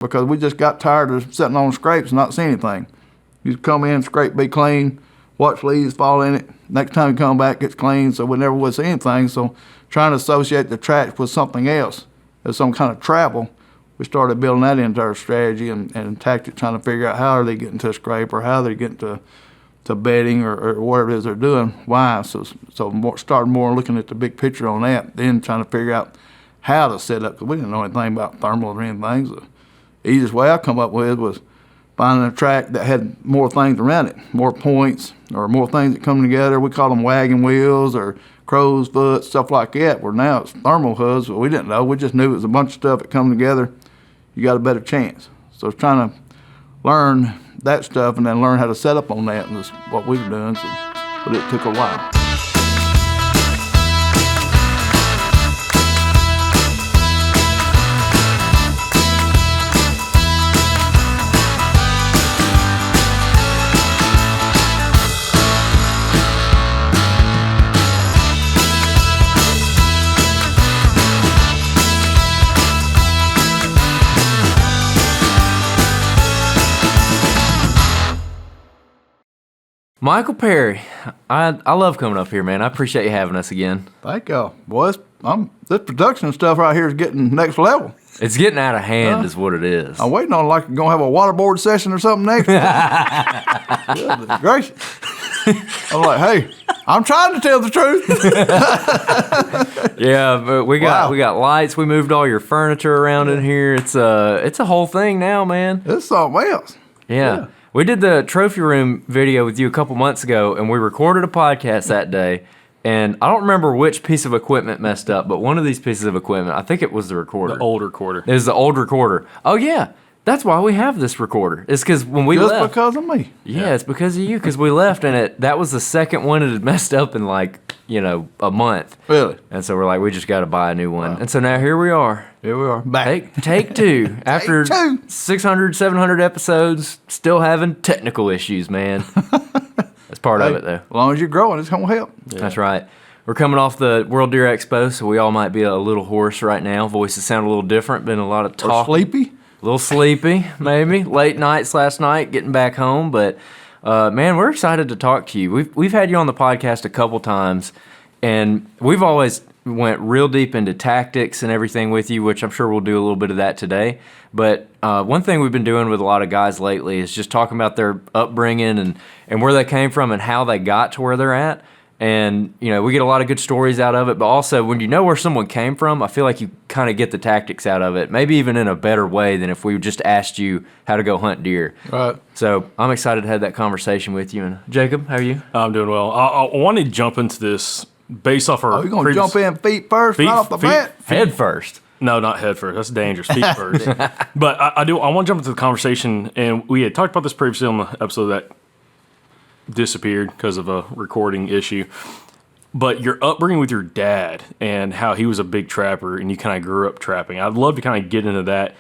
because we just got tired of sitting on scrapes and not seeing anything. You just come in, scrape be clean, watch leaves fall in it. Next time you come back, it's clean, so we never would see anything. So trying to associate the tracks with something else, as some kind of travel, we started building that into our strategy and tactic, trying to figure out how are they getting to a scrape or how they're getting to bedding or whatever it is they're doing. Why? So started more looking at the big picture on that, then trying to figure out how to set up, because we didn't know anything about thermals or anything. So the easiest way I come up with was finding a track that had more things around it, more points or more things that come together. We call them wagon wheels or crow's foot, stuff like that, where now it's thermal hubs, but we didn't know. We just knew it was a bunch of stuff that come together, you got a better chance. So it's trying to learn that stuff and then learn how to set up on that, and that's what we were doing, so, but it took a while. Michael Perry, I love coming up here, man. I appreciate you having us again. Thank y'all. Boy, this production stuff right here is getting next level. It's getting out of hand is what it is. I'm waiting on like going to have a waterboard session or something next. Goodness gracious. I'm like, hey, I'm trying to tell the truth. Yeah, but we got lights. We moved all your furniture around in here. It's a whole thing now, man. It's something else. Yeah. We did the trophy room video with you a couple months ago, and we recorded a podcast that day. And I don't remember which piece of equipment messed up, but one of these pieces of equipment, I think it was the recorder. The old recorder. It was the old recorder. Oh, yeah. That's why we have this recorder. It's because when we left. Just because of me. Yeah, it's because of you, because we left, and that was the second one that had messed up in a month. Really? And so we're like, we just got to buy a new one. Wow. And so now here we are. Here we are. Back. Take two. After 600, 700 episodes, still having technical issues, man. That's part of it, though. As long as you're growing, it's going to help. Yeah. That's right. We're coming off the World Deer Expo, so we all might be a little hoarse right now. Voices sound a little different. Been a lot of talk. Or sleepy. A little sleepy, maybe. Late nights last night, getting back home. But, man, we're excited to talk to you. We've had you on the podcast a couple times, and we've always went real deep into tactics and everything with you, which I'm sure we'll do a little bit of that today. But one thing we've been doing with a lot of guys lately is just talking about their upbringing and where they came from and how they got to where they're at. And, we get a lot of good stories out of it, but also when you know where someone came from, I feel like you kind of get the tactics out of it, maybe even in a better way than if we just asked you how to go hunt deer. Right. So I'm excited to have that conversation with you. And Jacob, how are you? I'm doing well. I wanted to jump into this based off our you're going to jump in feet first, right off the bat? Head first. No, not head first. That's dangerous. Feet first. But I want to jump into the conversation, and we had talked about this previously on the episode that disappeared because of a recording issue. But your upbringing with your dad and how he was a big trapper and you kind of grew up trapping. I'd love to kind of get into that.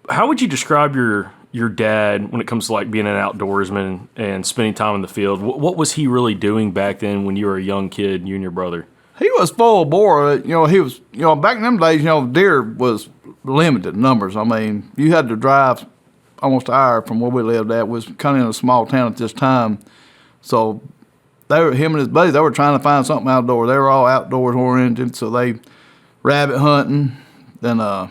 How would you describe your dad when it comes to like being an outdoorsman and spending time in the field? What was he really doing back then when you were a young kid, you and your brother? He was full bore. He was, back in them days, deer was limited numbers. I mean, you had to drive almost an hour from where we lived at. Was kind of in a small town at this time. So him and his buddies, they were trying to find something outdoors. They were all outdoors oriented, so they rabbit hunting. Then, I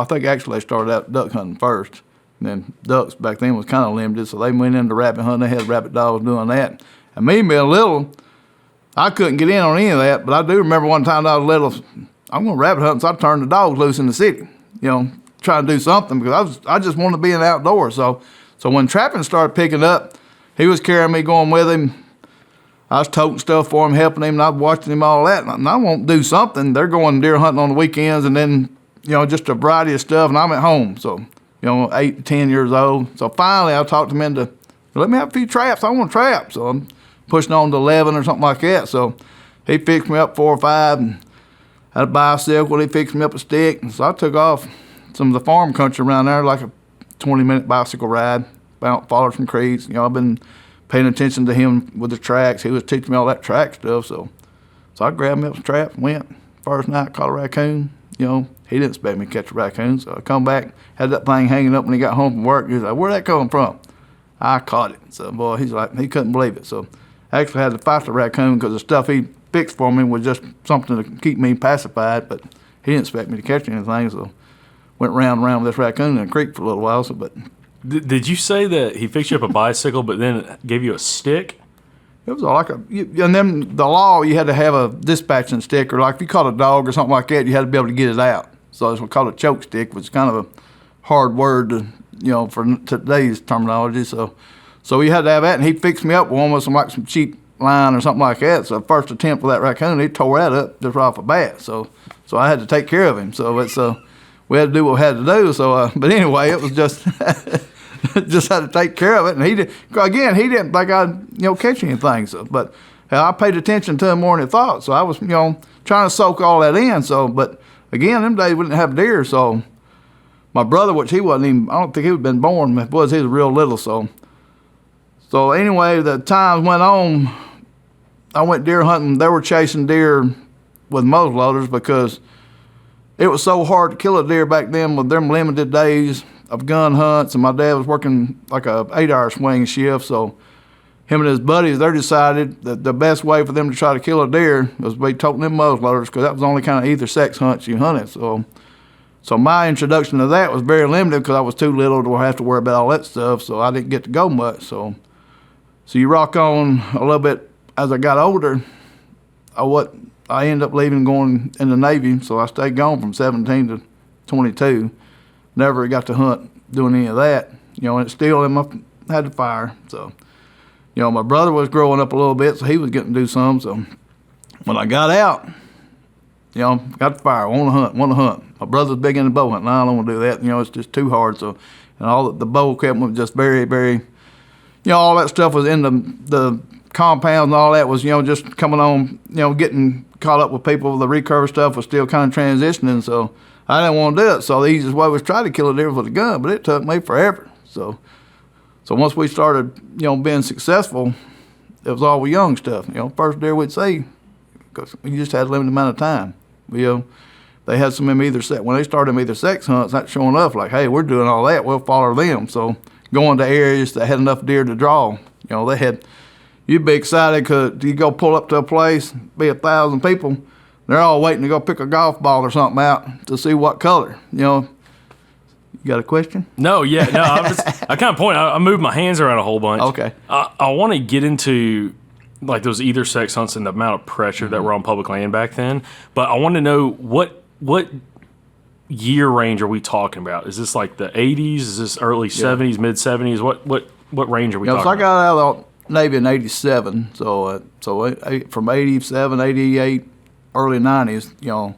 think actually they started out duck hunting first. And then ducks back then was kind of limited, so they went into rabbit hunting. They had rabbit dogs doing that. And me being little, I couldn't get in on any of that, but I do remember one time I was little, I'm going rabbit hunting, so I turned the dogs loose in the city, trying to do something because I just wanted to be in the outdoors. So when trapping started picking up, he was carrying me going with him. I was toting stuff for him, helping him, and I was watching him all that. And I want to do something. They're going deer hunting on the weekends, and then, just a variety of stuff, and I'm at home. So, 8 to 10 years old. So finally I talked him into, let me have a few traps. I want to trap. So I'm pushing on to 11 or something like that. So he fixed me up 4 or 5 and had a bicycle. He fixed me up a stick. And so I took off some of the farm country around there, like a 20-minute bicycle ride, followed some creeks. I've been paying attention to him with the tracks. He was teaching me all that track stuff. So I grabbed me up some traps and went. First night, caught a raccoon. Hit he didn't expect me to catch a raccoon. So I come back, had that thing hanging up when he got home from work. He was like, "Where'd that come from?" I caught it. So, boy, he's like, he couldn't believe it. So I actually had to fight the raccoon because the stuff he fixed for me was just something to keep me pacified, but he didn't expect me to catch anything. So went round and round with this raccoon in the creek for a little while. So, but Did you say that he fixed you up a bicycle, but then gave you a stick? it was like and then the law, you had to have a dispatching stick, or like if you caught a dog or something like that, you had to be able to get it out. So it's called a choke stick, which is kind of a hard word to, for today's terminology. So we had to have that, and he fixed me up with one with some cheap line or something like that. So the first attempt with that raccoon, he tore that up just right off the bat. So I had to take care of him. So it's we had to do what we had to do. So but anyway, it was just just had to take care of it. And he didn't think I'd catch anything. So but I paid attention to him more than I thought. So I was trying to soak all that in. So but again, them days we didn't have deer. So my brother, which he wasn't even, I don't think he had been born, he was real little. So anyway, the times went on. I went deer hunting. They were chasing deer with muzzleloaders because it was so hard to kill a deer back then with them limited days of gun hunts. And my dad was working like a 8-hour swing shift. So him and his buddies, they decided that the best way for them to try to kill a deer was by toting them muzzleloaders, because that was the only kind of either sex hunts you hunted. So my introduction to that was very limited because I was too little to have to worry about all that stuff. So I didn't get to go much. So you rock on a little bit as I got older. I ended up leaving and going in the Navy. So I stayed gone from 17 to 22. Never got to hunt doing any of that. And it's still had the fire. So, my brother was growing up a little bit, so he was getting to do some. So when I got out, got the fire, want to hunt. My brother's big into bow hunting. I don't want to do that. It's just too hard. So, and all the bow equipment was just very, very, all that stuff was in the compounds and all that was, just coming on, getting caught up with people. The recurve stuff was still kind of transitioning. So I didn't want to do it. So the easiest way was try to kill a deer with a gun, but it took me forever. So once we started, being successful, it was all young stuff. First deer we'd see, because we just had a limited amount of time. They had some either sex. When they started them either sex hunts, that's showing up like, hey, we're doing all that. We'll follow them. So going to areas that had enough deer to draw, you'd be excited because you go pull up to a place, be 1,000 people, they're all waiting to go pick a golf ball or something out to see what color. You got a question? No, yeah, no. I kind of point. I moved my hands around a whole bunch. Okay. I want to get into like those either sex hunts and the amount of pressure that were on public land back then. But I want to know what year range are we talking about? Is this like the 80s? Is this early 70s, mid 70s? What range are we talking So I about? got out of the Navy in 87. So from 87, 88, early 90s,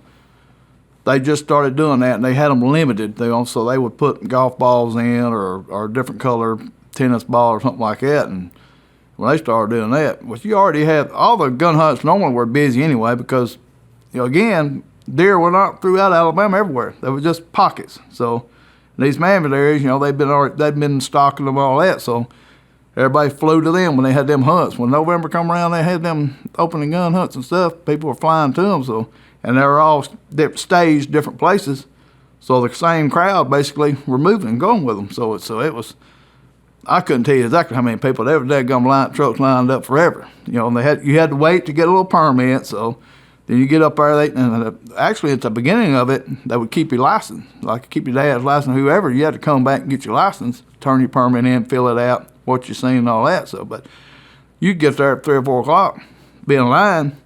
they just started doing that, and they had them limited. So they would put golf balls in or different color tennis ball or something like that. And when they started doing that, which you already had, all the gun hunts normally were busy anyway because, again, deer were not throughout Alabama everywhere. They were just pockets. So these mammoth areas, they'd been stocking them all that. So everybody flew to them when they had them hunts. When November come around, they had them opening gun hunts and stuff. People were flying to them. And they were all staged different places. So the same crowd basically were moving and going with them. So it was, I couldn't tell you exactly how many people. They were dead trucks lined up forever. And you had to wait to get a little permit. So then you get up there, actually at the beginning of it, they would keep your license. Like keep your dad's license, whoever. You had to come back and get your license, turn your permit in, fill it out, what you seen and all that. So, but you'd get there at 3 or 4 o'clock, be in line,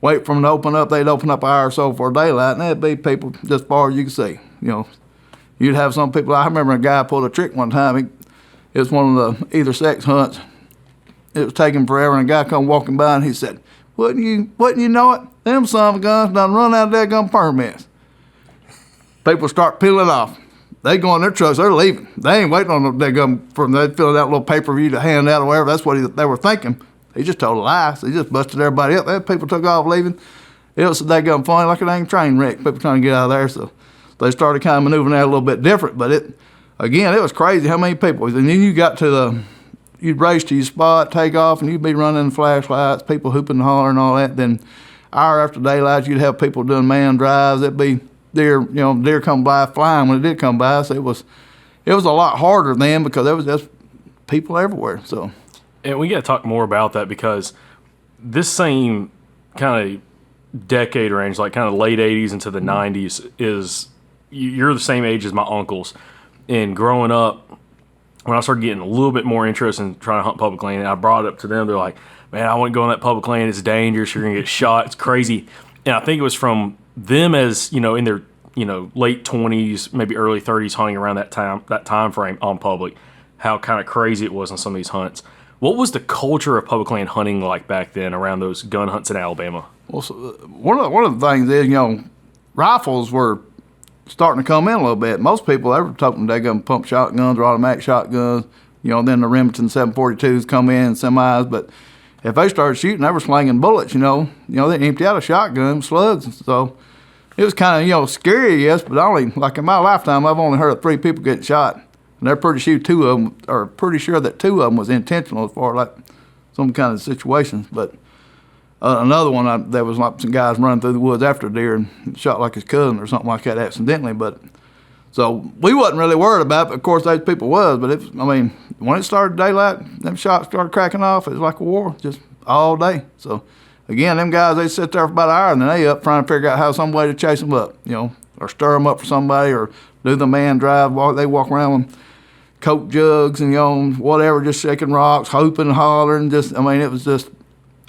wait for them to open up. They'd open up an hour or so for daylight, and there'd be people just as far as you could see. You'd have some people. I remember a guy pulled a trick one time. It was one of the either sex hunts. It was taking forever, and a guy come walking by, and he said, Wouldn't you know it? Them son of guns done run out of their gun permits. People start peeling off. They go in their trucks, they're leaving. They ain't waiting on their gun they filling out a little paper for you to hand out or whatever. That's what they were thinking. He just told a lie. So he just busted everybody up. People took off leaving. It was they gun funny like a dang train wreck. People trying to get out of there. So they started kind of maneuvering that a little bit different. But it was crazy how many people. And then you got to you'd race to your spot, take off, and you'd be running flashlights, people hooping and hollering and all that. Then hour after daylight, you'd have people doing man drives. It'd be deer come by flying when it did come by. So it was a lot harder then because there was just people everywhere. So, and we got to talk more about that because this same kind of decade range, like kind of late 80s into the 90s, is you're the same age as my uncles. And growing up, when I started getting a little bit more interest in trying to hunt public land, I brought it up to them. They're like, man, I wouldn't go on that public land. It's dangerous. You're going to get shot. It's crazy. And I think it was from them as, in their, late 20s, maybe early 30s, hunting around that time frame on public, how kind of crazy it was on some of these hunts. What was the culture of public land hunting like back then around those gun hunts in Alabama? Well, so one of the things is, rifles were starting to come in a little bit. Most people, they were talking they gun pump shotguns or automatic shotguns. Then the Remington 742s come in, semis. But if they started shooting, they were slinging bullets. They empty out a shotgun, slugs. So it was kind of scary, yes. But only like in my lifetime, I've only heard of 3 people getting shot, and they're pretty sure that 2 of them was intentional as far as like some kind of situations. But another one, there was like some guys running through the woods after a deer and shot like his cousin or something like that accidentally. But so we wasn't really worried about it. But of course, those people was. But when it started daylight, them shots started cracking off. It was like a war, just all day. So again, them guys, they sit there for about an hour and then they up trying to figure out some way to chase them up, or stir them up for somebody, or do the man drive. They walk around with Coke jugs and whatever, just shaking rocks, hooping and hollering. It was just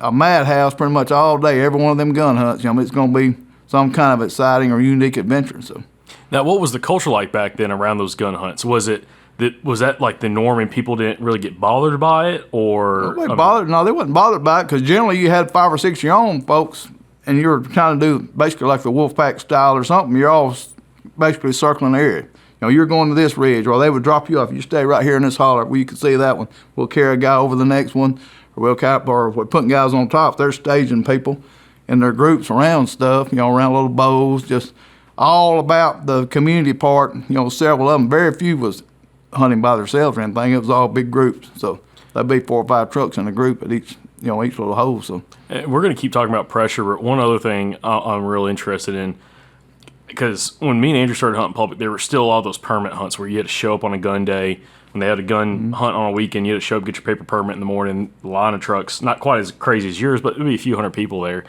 a madhouse pretty much all day. Every one of them gun hunts, it's going to be some kind of exciting or unique adventure. So, now, what was the culture like back then around those gun hunts? Was that like the norm and people didn't really get bothered by it, or they wasn't bothered by it because generally you had 5 or 6 of your own folks, and you were trying to do basically like the wolf pack style or something. You're all basically circling the area. You're going to this ridge, or they would drop you off. You stay right here in this holler where you can see that one. We'll carry a guy over the next one. Or we're putting guys on top. They're staging people in their groups around stuff, around little bows, just all about the community part. Several of them, very few was hunting by themselves or anything. It was all big groups. So there'd be 4 or 5 trucks in a group at each little hole. So we're going to keep talking about pressure, but one other thing I'm real interested in, because when me and Andrew started hunting public, there were still all those permit hunts where you had to show up on a gun day. When they had a gun hunt on a weekend, you had to show up, get your paper permit in the morning, line of trucks, not quite as crazy as yours, but it would be a few hundred people there.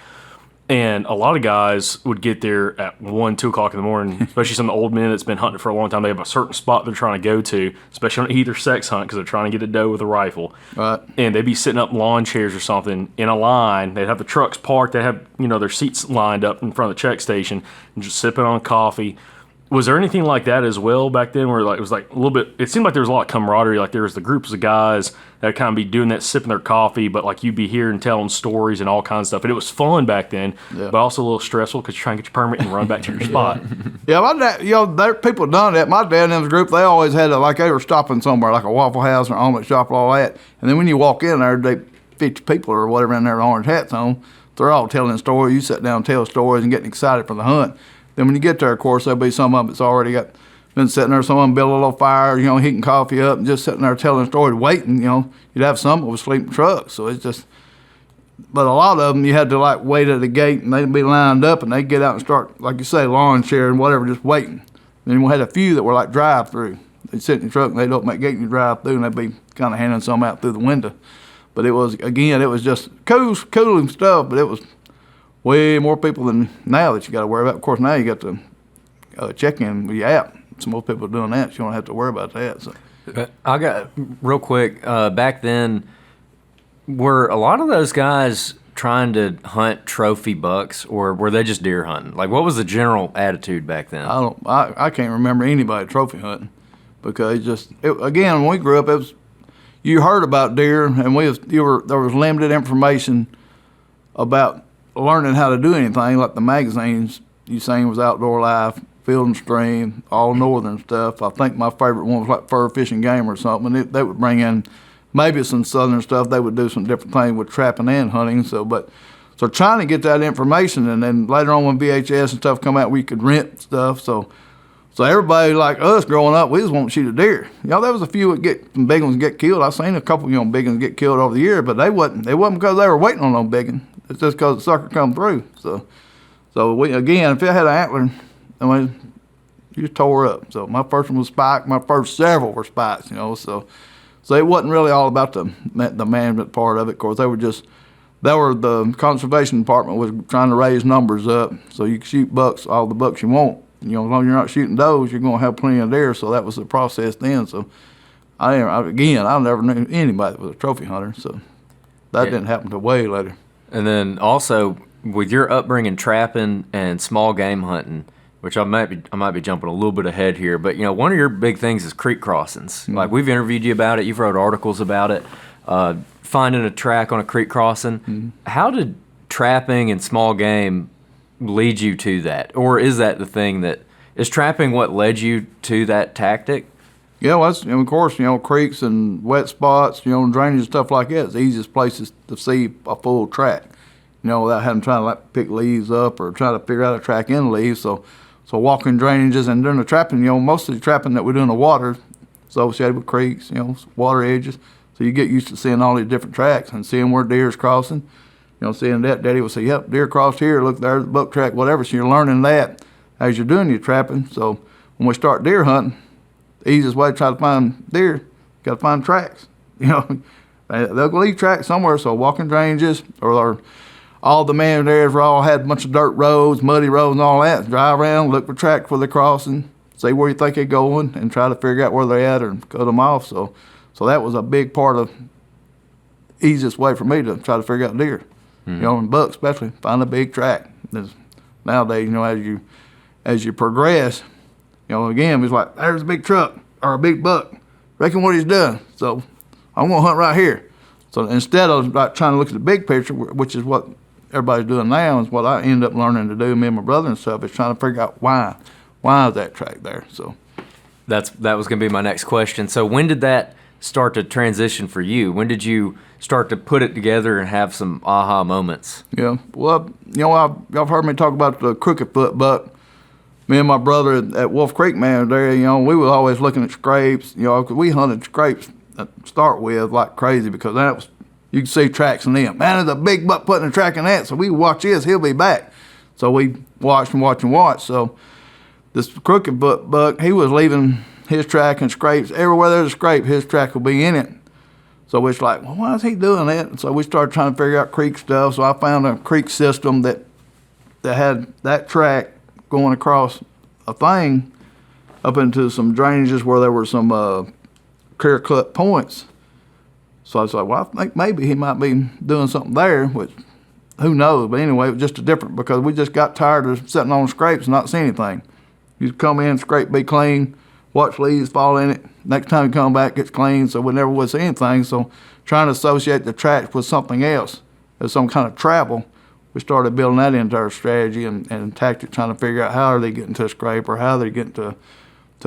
And a lot of guys would get there at 1, 2 o'clock in the morning, especially some of the old men that's been hunting for a long time. They have a certain spot they're trying to go to, especially on either sex hunt because they're trying to get a doe with a rifle. Right. And they'd be sitting up lawn chairs or something in a line. They'd have the trucks parked. They'd have their seats lined up in front of the check station and just sipping on coffee. Was there anything like that as well back then where it was like a little bit, it seemed like there was a lot of camaraderie, like there was the groups of guys that would kind of be doing that, sipping their coffee, but like you'd be hearing telling stories and all kinds of stuff. And it was fun back then, but also a little stressful because you're trying to get your permit and run back to your spot. Yeah, my dad, there people done that. My dad and his group, they always had they were stopping somewhere like a Waffle House or omelet shop or all that. And then when you walk in there, 50 people or whatever in there with orange hats on, they're all telling stories. You sit down and tell stories and getting excited for the hunt. Then when you get there, of course, there'll be some of them that's already been sitting there, some of them build a little fire, heating coffee up and just sitting there telling stories, waiting, You'd have some that would sleep in trucks. So it's just, but a lot of them, you had to wait at the gate and they'd be lined up and they'd get out and start, like you say, lawn chair and whatever, just waiting. Then we had a few that were like drive through. They'd sit in the truck and they'd open that gate and you drive through and they'd be kind of handing some out through the window. But it was just cool stuff, but it was way more people than now that you got to worry about. Of course, now you got to check in with your app. So most people are doing that, so you don't have to worry about that. So I got real quick. Back then, were a lot of those guys trying to hunt trophy bucks, or were they just deer hunting? Like, what was the general attitude back then? I can't remember anybody trophy hunting because again, when we grew up, you heard about deer, and there was limited information about learning how to do anything. Like the magazines you seen was Outdoor Life, Field and Stream, all northern stuff. I think my favorite one was like Fur Fishing Game or something. They would bring in maybe some southern stuff. They would do some different things with trapping and hunting. So trying to get that information, and then later on when VHS and stuff come out, we could rent stuff. So everybody like us growing up, we just want to shoot a deer. There was a few some big ones get killed. I've seen a couple big ones get killed over the year, but they wasn't because they were waiting on no big one. It's just because the sucker come through. So we, again, if it had an antler I mean, you just tore up. So my first one was spiked. My first several were spikes, you know. So it wasn't really all about the management part of it. Of course, the conservation department was trying to raise numbers up so you can shoot bucks, all the bucks you want. You know, as long as you're not shooting does, you're going to have plenty of deer. So that was the process then. So I never knew anybody that was a trophy hunter. So that didn't happen till way later. And then also with your upbringing trapping and small game hunting, which I might be jumping a little bit ahead here, but you know, one of your big things is creek crossings. Mm-hmm. Like we've interviewed you about it, you've wrote articles about it, finding a track on a creek crossing. Mm-hmm. How did trapping and small game lead you to that, or is that the thing that is trapping what led you to that tactic? Yeah, well, and of course, you know, creeks and wet spots, you know, and drainage and stuff like that is the easiest places to see a full track, you know, without having to try to like pick leaves up or try to figure out a track in leaves. So walking drainages and during the trapping, you know, most of the trapping that we do in the water is associated with creeks, you know, water edges. So you get used to seeing all these different tracks and seeing where deer is crossing. You know, seeing that, Daddy will say, yep, deer crossed here, look, there's the buck track, whatever. So you're learning that as you're doing your trapping. So when we start deer hunting, the easiest way to try to find deer, you got to find tracks. You know, they'll leave tracks somewhere. So walking drainages or all the managed areas where all had a bunch of dirt roads, muddy roads and all that. Drive around, look for tracks where they're crossing, see where you think they're going, and try to figure out where they're at or cut them off. So that was a big part of easiest way for me to try to figure out deer. Mm-hmm. You know, and bucks especially, find a big track. Nowadays, you know, as you progress, you know, again, it's like, there's a big truck or a big buck. Reckon what he's doing. So I'm going to hunt right here. So instead of like trying to look at the big picture, which is what everybody's doing now, is what I end up learning to do, me and my brother and stuff, is trying to figure out why is that track there. So that was going to be my next question. So when did that start to transition for you? When did you start to put it together and have some aha moments? Yeah, well, you know, y'all heard me talk about the crooked foot buck. Me and my brother at Wolf Creek, man, there, you know, we were always looking at scrapes, you know, 'cause we hunted scrapes to start with like crazy because that was, you could see tracks in them. Man, there's a big buck putting a track in that, so we watch this, he'll be back. So we watched and watched and watched. So this crooked buck, he was leaving his track and scrapes. Everywhere there's a scrape, his track will be in it. So it's like, well, why is he doing that? And so we started trying to figure out creek stuff. So I found a creek system that had that track going across a thing up into some drainages where there were some clear-cut points. So I was like, well, I think maybe he might be doing something there, which who knows. But anyway, it was just different because we just got tired of sitting on scrapes and not seeing anything. You come in, scrape be clean, watch leaves fall in it. Next time you come back, it's clean, so we never would see anything. So trying to associate the tracks with something else, as some kind of travel, we started building that into our strategy and tactic, trying to figure out how are they getting to a scrape or how they're getting to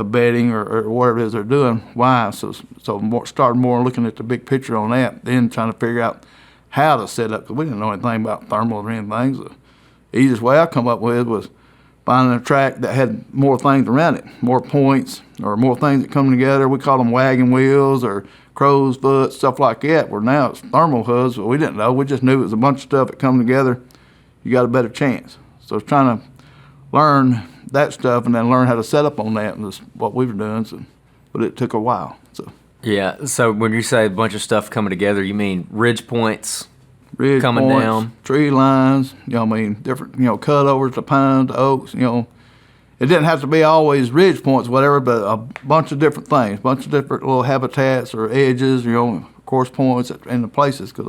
bedding or whatever it is they're doing. Why? So started more looking at the big picture on that, then trying to figure out how to set up, because we didn't know anything about thermal or anything. So the easiest way I come up with was finding a track that had more things around it, more points or more things that come together. We call them wagon wheels or crow's foot, stuff like that, where now it's thermal hoods, but we didn't know. We just knew it was a bunch of stuff that come together, you got a better chance. So it's trying to learn that stuff and then learn how to set up on that, and that's what we were doing. So, but it took a while. So yeah. So when you say a bunch of stuff coming together, you mean ridge points, ridge coming points, down, tree lines. You know, I mean, different. You know, cutovers, the pines, the oaks. You know, it didn't have to be always ridge points, whatever, but a bunch of different things, bunch of different little habitats or edges. You know, course points in the places, because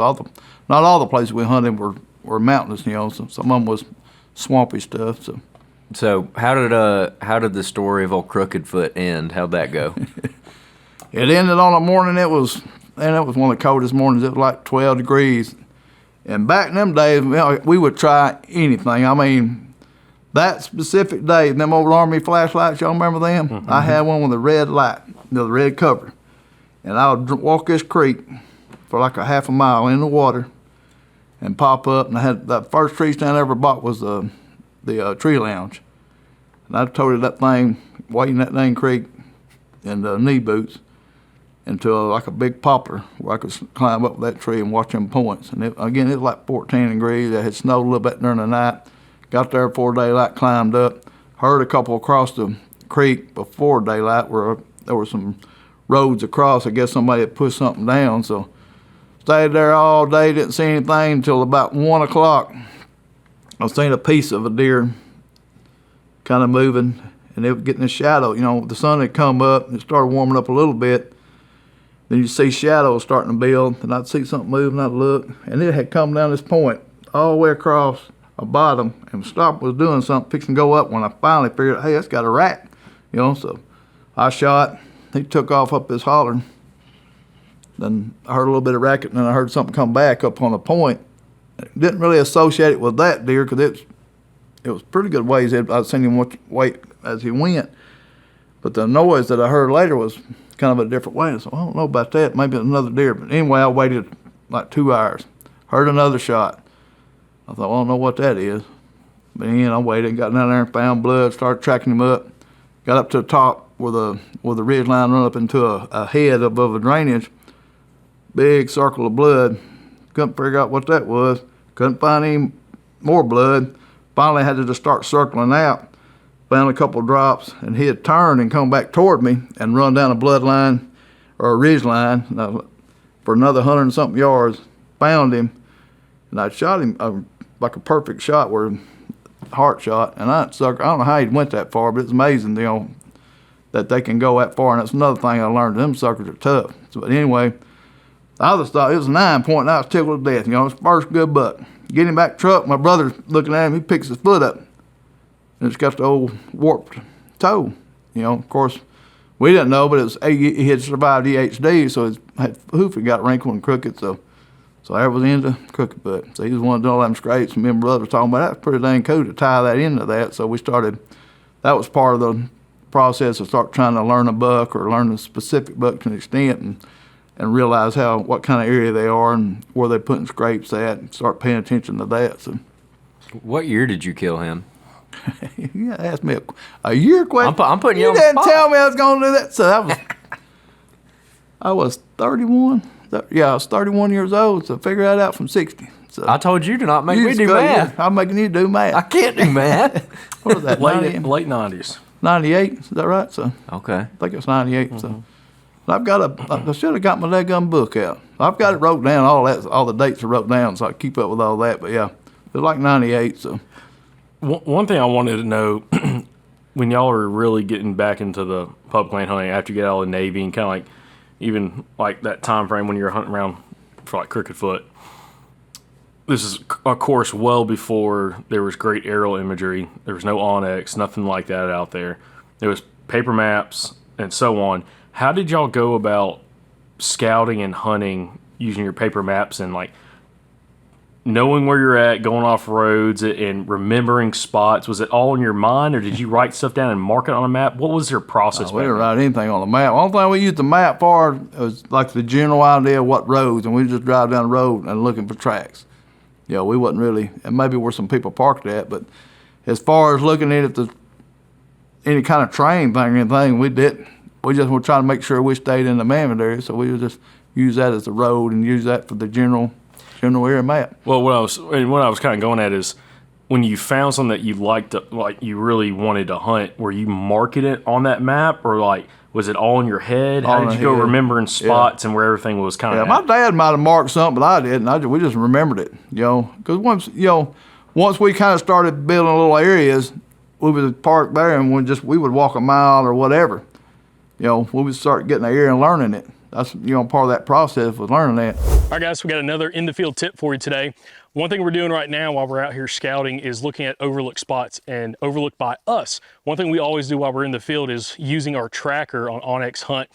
not all the places we hunted were mountainous. You know, so some of them was swampy stuff. So how did the story of old Crooked Foot end? How'd that go? It ended on a morning. It was one of the coldest mornings. It was like 12 degrees. And back in them days, you know, we would try anything. I mean, that specific day, them old Army flashlights, y'all remember them? Mm-hmm. I had one with a red light, the red cover. And I would walk this creek for like a half a mile in the water and pop up. And I had that first tree stand I ever bought was the tree lounge. And I toted that thing, wading that dang creek in the knee boots into like a big poplar where I could climb up that tree and watch them points. And it was like 14 degrees. It had snowed a little bit during the night. Got there before daylight, climbed up. Heard a couple across the creek before daylight where there were some roads across. I guess somebody had pushed something down, so stayed there all day, didn't see anything until about 1 o'clock. I seen a piece of a deer kind of moving, and it was getting a shadow. You know, the sun had come up, and it started warming up a little bit. Then you see shadows starting to build, and I'd see something moving, I'd look, and it had come down this point all the way across a bottom, and stopped, was doing something, fixing to go up, when I finally figured, hey, that's got a rack, you know, so I shot. He took off up this holler. Then I heard a little bit of racket, and then I heard something come back up on the point. Didn't really associate it with that deer because it was pretty good ways. I'd seen him wait as he went. But the noise that I heard later was kind of a different way. So I don't know about that. Maybe it's another deer. But anyway, I waited like 2 hours. Heard another shot. I thought, well, I don't know what that is. But then I waited, got down there and found blood, started tracking him up. Got up to the top where the ridge line run up into a head above a drainage. Big circle of blood. Couldn't figure out what that was. Couldn't find any more blood. Finally had to just start circling out. Found a couple of drops, and he had turned and come back toward me and run down a blood line or a ridge line for another 100 and something yards. Found him, and I shot him like a perfect shot, where heart shot. And I don't know how he went that far, but it's amazing, you know, that they can go that far. And that's another thing I learned. Them suckers are tough. So, but anyway, I just thought it was a 9 point, and I was tickled to death. You know, it's first good buck. Get him back truck. My brother's looking at him. He picks his foot up, and it's got the old warped toe. You know, of course, we didn't know, but he had survived EHD, so his hoof had got wrinkled and crooked. So that was into crooked butt. So he was one of all them scrapes, and me and my brother was talking about that. Was pretty dang cool to tie that into that. So we started. That was part of the process of start trying to learn a buck or learn a specific buck to an extent, and realize what kind of area they are and where they're putting scrapes at, and start paying attention to that. So, What year did you kill him? you asked me a year question. I'm putting you on the didn't spot. tell me I was going to do that. So I was 31. Yeah, I was 31 years old. So figure that out from 60. So I told you to not make you me just do go, math. yeah, I'm making you do math. I can't do math. What was that? Late 90s. 98. Is that right? So Okay. I think it's 98. So I should have got my leggum book out. I've got it wrote down. All the dates are wrote down, so I keep up with all that. But yeah, it was like 98. So One thing I wanted to know, when y'all are really getting back into the public land hunting after you get out of the Navy, and kind of like even like that time frame when you're hunting around for like Crooked Foot. This is, of course, well before there was great aerial imagery. There was no Onyx, nothing like that out there. There was paper maps and so on. How did y'all go about scouting and hunting using your paper maps and like knowing where you're at, going off roads, and remembering spots? Was it all in your mind, or did you write stuff down and mark it on a map? What was your process? we didn't write anything on the map. Only thing we used the map for was like the general idea of what roads, and we just drive down the road and looking for tracks. You know, we wasn't really, and maybe where some people parked at, but as far as looking at it, any kind of train thing or anything, we didn't. We just were trying to make sure we stayed in the Mammoth area, so we would just use that as the road and use that for the general area map. Well, what I was kind of going at is, when you found something that you liked, like you really wanted to hunt, were you marking it on that map, or like was it all in your head? How did you go remembering spots and where everything was kind of? Yeah, my dad might have marked something, but I didn't. We just remembered it, you know, because once we kind of started building little areas, we would park there and we would walk a mile or whatever. You know, we would start getting the area and learning it. That's, part of that process was learning that. All right, guys, we got another in the field tip for you today. One thing we're doing right now while we're out here scouting is looking at overlooked spots, and overlooked by us. One thing we always do while we're in the field is using our tracker on Onyx Hunt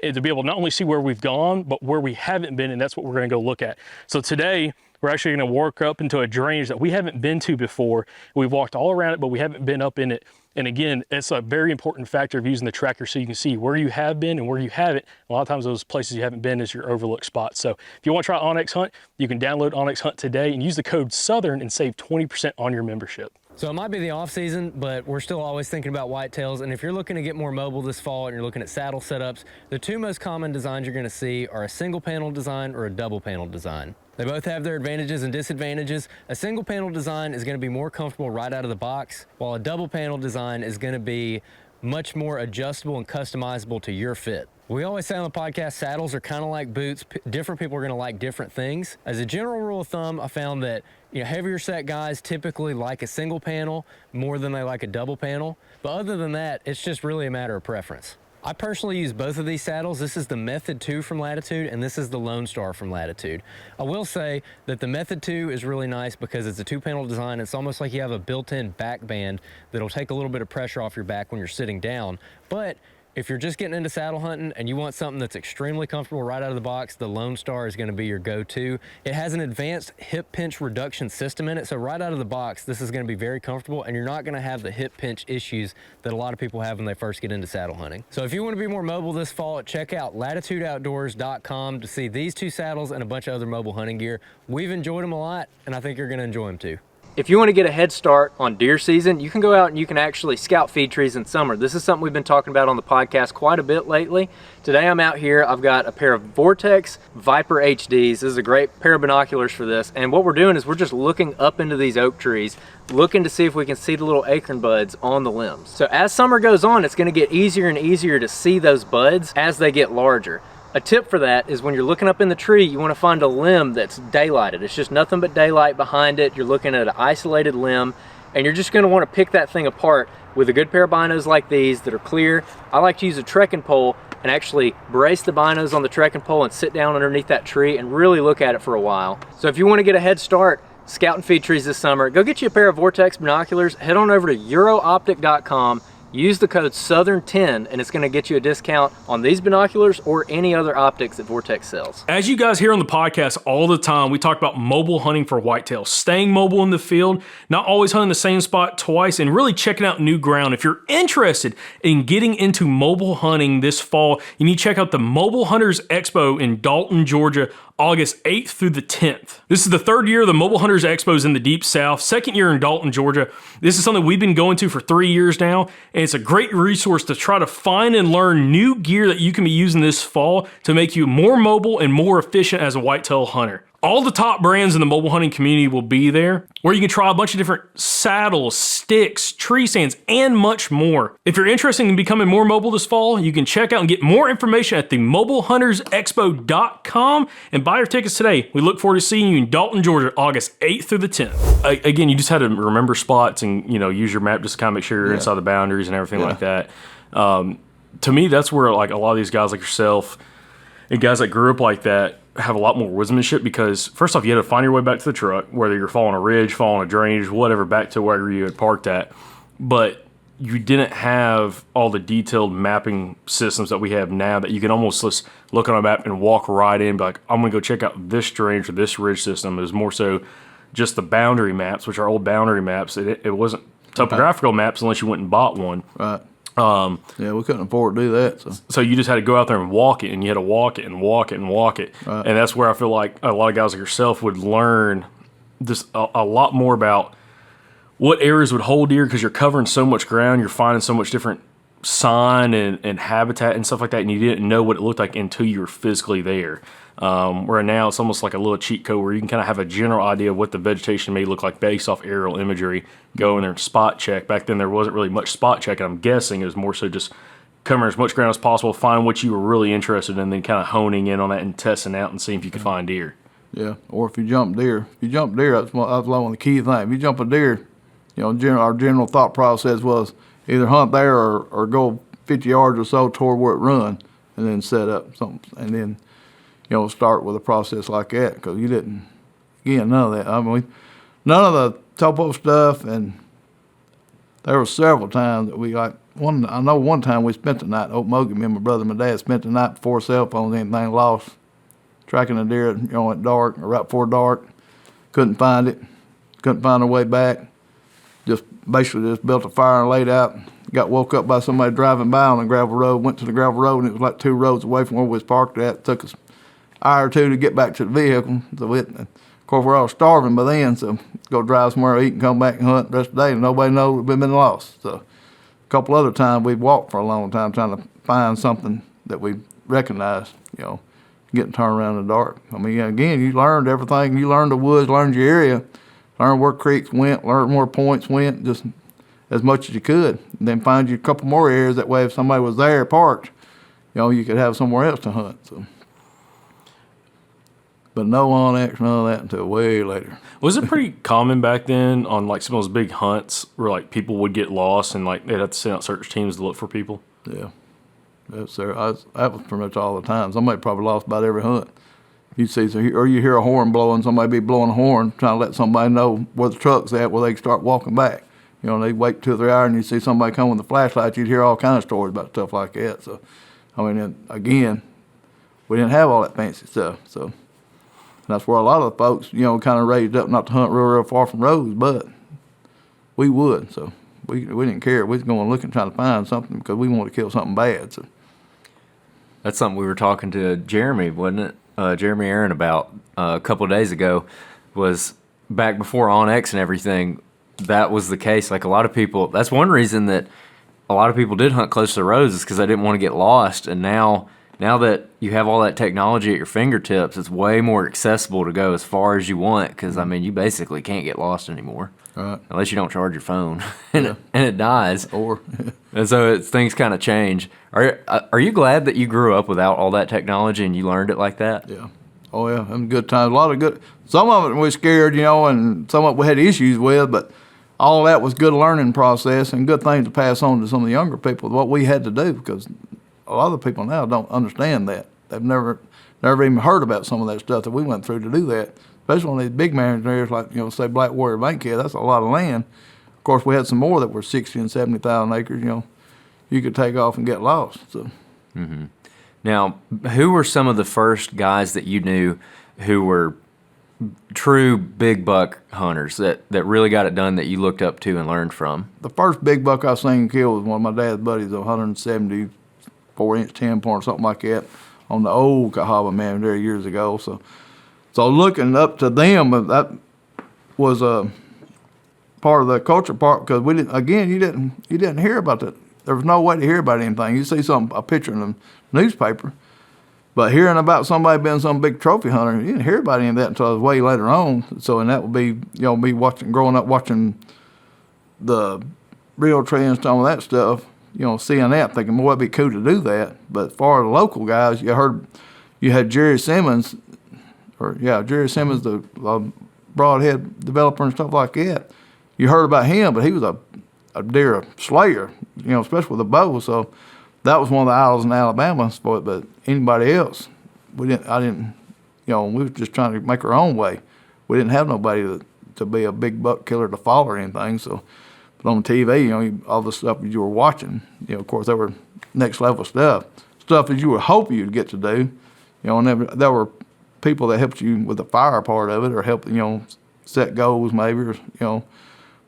to be able to not only see where we've gone, but where we haven't been, and that's what we're gonna go look at. So today, we're actually gonna work up into a drainage that we haven't been to before. We've walked all around it, but we haven't been up in it. And again, it's a very important factor of using the tracker, so you can see where you have been and where you haven't. A lot of times those places you haven't been is your overlooked spots. So if you want to try Onyx Hunt, you can download Onyx Hunt today and use the code SOUTHERN and save 20% on your membership. So it might be the off season, but we're still always thinking about whitetails. And if you're looking to get more mobile this fall and you're looking at saddle setups, the two most common designs you're gonna see are a single panel design or a double panel design. They both have their advantages and disadvantages. A single panel design is gonna be more comfortable right out of the box, while a double panel design is gonna be much more adjustable and customizable to your fit. We always say on the podcast, saddles are kind of like boots. Different people are going to like different things. As a general rule of thumb, I found that heavier set guys typically like a single panel more than they like a double panel. But other than that, it's just really a matter of preference. I personally use both of these saddles. This is the Method 2 from Latitude, and this is the Lone Star from Latitude. I will say that the Method 2 is really nice because it's a two-panel design. It's almost like you have a built-in back band that'll take a little bit of pressure off your back when you're sitting down. But if you're just getting into saddle hunting and you want something that's extremely comfortable right out of the box, the Lone Star is going to be your go-to. It has an advanced hip pinch reduction system in it, so right out of the box, this is going to be very comfortable, and you're not going to have the hip pinch issues that a lot of people have when they first get into saddle hunting. So if you want to be more mobile this fall, check out latitudeoutdoors.com to see these two saddles and a bunch of other mobile hunting gear. We've enjoyed them a lot, and I think you're going to enjoy them too. If you want to get a head start on deer season, you can go out and you can actually scout feed trees in summer. This is something we've been talking about on the podcast quite a bit lately. Today I'm out here, I've got a pair of Vortex Viper HDs. This is a great pair of binoculars for this. And what we're doing is we're just looking up into these oak trees, looking to see if we can see the little acorn buds on the limbs. So as summer goes on, it's going to get easier and easier to see those buds as they get larger. A tip for that is when you're looking up in the tree, you want to find a limb that's daylighted. It's just nothing but daylight behind it. You're looking at an isolated limb, and you're just going to want to pick that thing apart with a good pair of binos like these that are clear. I like to use a trekking pole and actually brace the binos on the trekking pole and sit down underneath that tree and really look at it for a while. So if you want to get a head start scouting feed trees this summer, go get you a pair of Vortex binoculars. Head on over to eurooptic.com. Use the code SOUTHERN10 and it's going to get you a discount on these binoculars or any other optics that Vortex sells. As you guys hear on the podcast all the time, we talk about mobile hunting for whitetail, staying mobile in the field, not always hunting the same spot twice, and really checking out new ground. If you're interested in getting into mobile hunting this fall, you need to check out the Mobile Hunters Expo in Dalton, Georgia, August 8th through the 10th. This is the third year of the Mobile Hunters Expos in the Deep South, second year in Dalton, Georgia. This is something we've been going to for 3 years now, and it's a great resource to try to find and learn new gear that you can be using this fall to make you more mobile and more efficient as a whitetail hunter. All the top brands in the mobile hunting community will be there, where you can try a bunch of different saddles, sticks, tree stands, and much more. If you're interested in becoming more mobile this fall, you can check out and get more information at the mobilehuntersexpo.com and buy your tickets today. We look forward to seeing you in Dalton, Georgia, August 8th through the 10th. Again, you just had to remember spots and use your map just to kind of make sure you're inside the boundaries and everything like that. To me, that's where like a lot of these guys like yourself and guys that grew up like that have a lot more woodsmanship, because first off, you had to find your way back to the truck, whether you're following a ridge, following a drainage, whatever, back to where you had parked at. But you didn't have all the detailed mapping systems that we have now that you can almost just look on a map and walk right in and be like, I'm going to go check out this drainage or this ridge system. It was more so just the boundary maps, which are old boundary maps. It wasn't topographical maps unless you went and bought one. Right. Yeah, we couldn't afford to do that. So you just had to go out there and walk it, and you had to walk it and walk it and walk it. Right. And that's where I feel like a lot of guys like yourself would learn just a lot more about what areas would hold deer, because you're covering so much ground, you're finding so much different sign and habitat and stuff like that, and you didn't know what it looked like until you were physically there. Where now it's almost like a little cheat code where you can kind of have a general idea of what the vegetation may look like based off aerial imagery, go in there and spot check. Back then there wasn't really much spot checking. I'm guessing it was more so just covering as much ground as possible, find what you were really interested in, then kind of honing in on that and testing out and seeing if you could find deer. Yeah, or if you jump deer. That's one of the key things. If you jump a deer, our general thought process was either hunt there or go 50 yards or so toward where it run, and then set up something, and then start with a process like that, because you didn't. Again, none of that. I mean, none of the topo stuff, and there were several times that we I know one time we spent the night at Okmulgee. Me and my brother and my dad spent the night before cell phones, anything lost, tracking a deer, at dark or right before dark. Couldn't find it. Couldn't find our way back. Just basically built a fire and laid out. Got woke up by somebody driving by on the gravel road. Went to the gravel road, and it was like 2 roads away from where we was parked at. It took us an hour or two to get back to the vehicle. So of course, we're all starving by then, so go drive somewhere, eat, and come back and hunt the rest of the day, and nobody knows we've been lost. So a couple other times we've walked for a long time trying to find something that we recognized, getting turned around in the dark. I mean, again, you learned everything. You learned the woods, learned your area, learned where creeks went, learned where points went, just as much as you could. And then find you a couple more areas. That way, if somebody was there parked, you could have somewhere else to hunt. So, but no Onyx, none of that until way later. Was it pretty common back then on like some of those big hunts where like people would get lost and like they'd have to send out search teams to look for people? Yeah. That was pretty much all the time. Somebody probably lost about every hunt. You see, or you hear a horn blowing, somebody be blowing a horn, trying to let somebody know where the truck's at, where they can start walking back. They'd wait 2 or 3 hours, and you see somebody come with a flashlight. You'd hear all kinds of stories about stuff like that. So, I mean, again, we didn't have all that fancy stuff. So, that's where a lot of the folks, kind of raised up not to hunt real far from roads, but we would. So, we didn't care. We was going looking, trying to find something because we wanted to kill something bad. So. That's something we were talking to Jeremy, wasn't it? Jeremy Aaron about a couple of days ago, was back before OnX and everything. That was the case. Like a lot of people, that's one reason that a lot of people did hunt close to the roads is because they didn't want to get lost. And now that you have all that technology at your fingertips, it's way more accessible to go as far as you want. Because I mean, you basically can't get lost anymore. Right. Unless you don't charge your phone and it dies. And so things kind of change. Are you glad that you grew up without all that technology and you learned it like that? Yeah. Oh, yeah. Them good times. A lot of good. Some of it we scared, and some of it we had issues with, but all of that was good learning process and good things to pass on to some of the younger people, what we had to do, because a lot of people now don't understand that. They've never even heard about some of that stuff that we went through to do that. Especially on these big mountain areas like, say Black Warrior Bankhead, that's a lot of land. Of course, we had some more that were 60 and 70,000 acres, you could take off and get lost. So. Mm-hmm. Now, who were some of the first guys that you knew who were true big buck hunters that really got it done that you looked up to and learned from? The first big buck I seen kill was one of my dad's buddies, a 174-inch 10-point or something like that, on the old Cahaba Mountain there years ago. So looking up to them, that was a part of the culture part, because we didn't. Again, you didn't hear about that. There was no way to hear about anything. You see a picture in the newspaper, but hearing about somebody being some big trophy hunter, you didn't hear about any of that until it was way later on. So, and that would be me growing up watching the real trends and all that stuff. Seeing that, thinking, boy, it'd be cool to do that. But as far as the local guys, you had Jerry Simmons. Jerry Simmons, the broadhead developer and stuff like that. You heard about him, but he was a deer slayer, especially with a bow. So that was one of the idols in Alabama for it. But anybody else, we were just trying to make our own way. We didn't have nobody to be a big buck killer to follow or anything. So, but on TV, all the stuff that you were watching, of course, there were next level stuff that you would hope you'd get to do, and there were people that helped you with the fire part of it, or help set goals maybe, or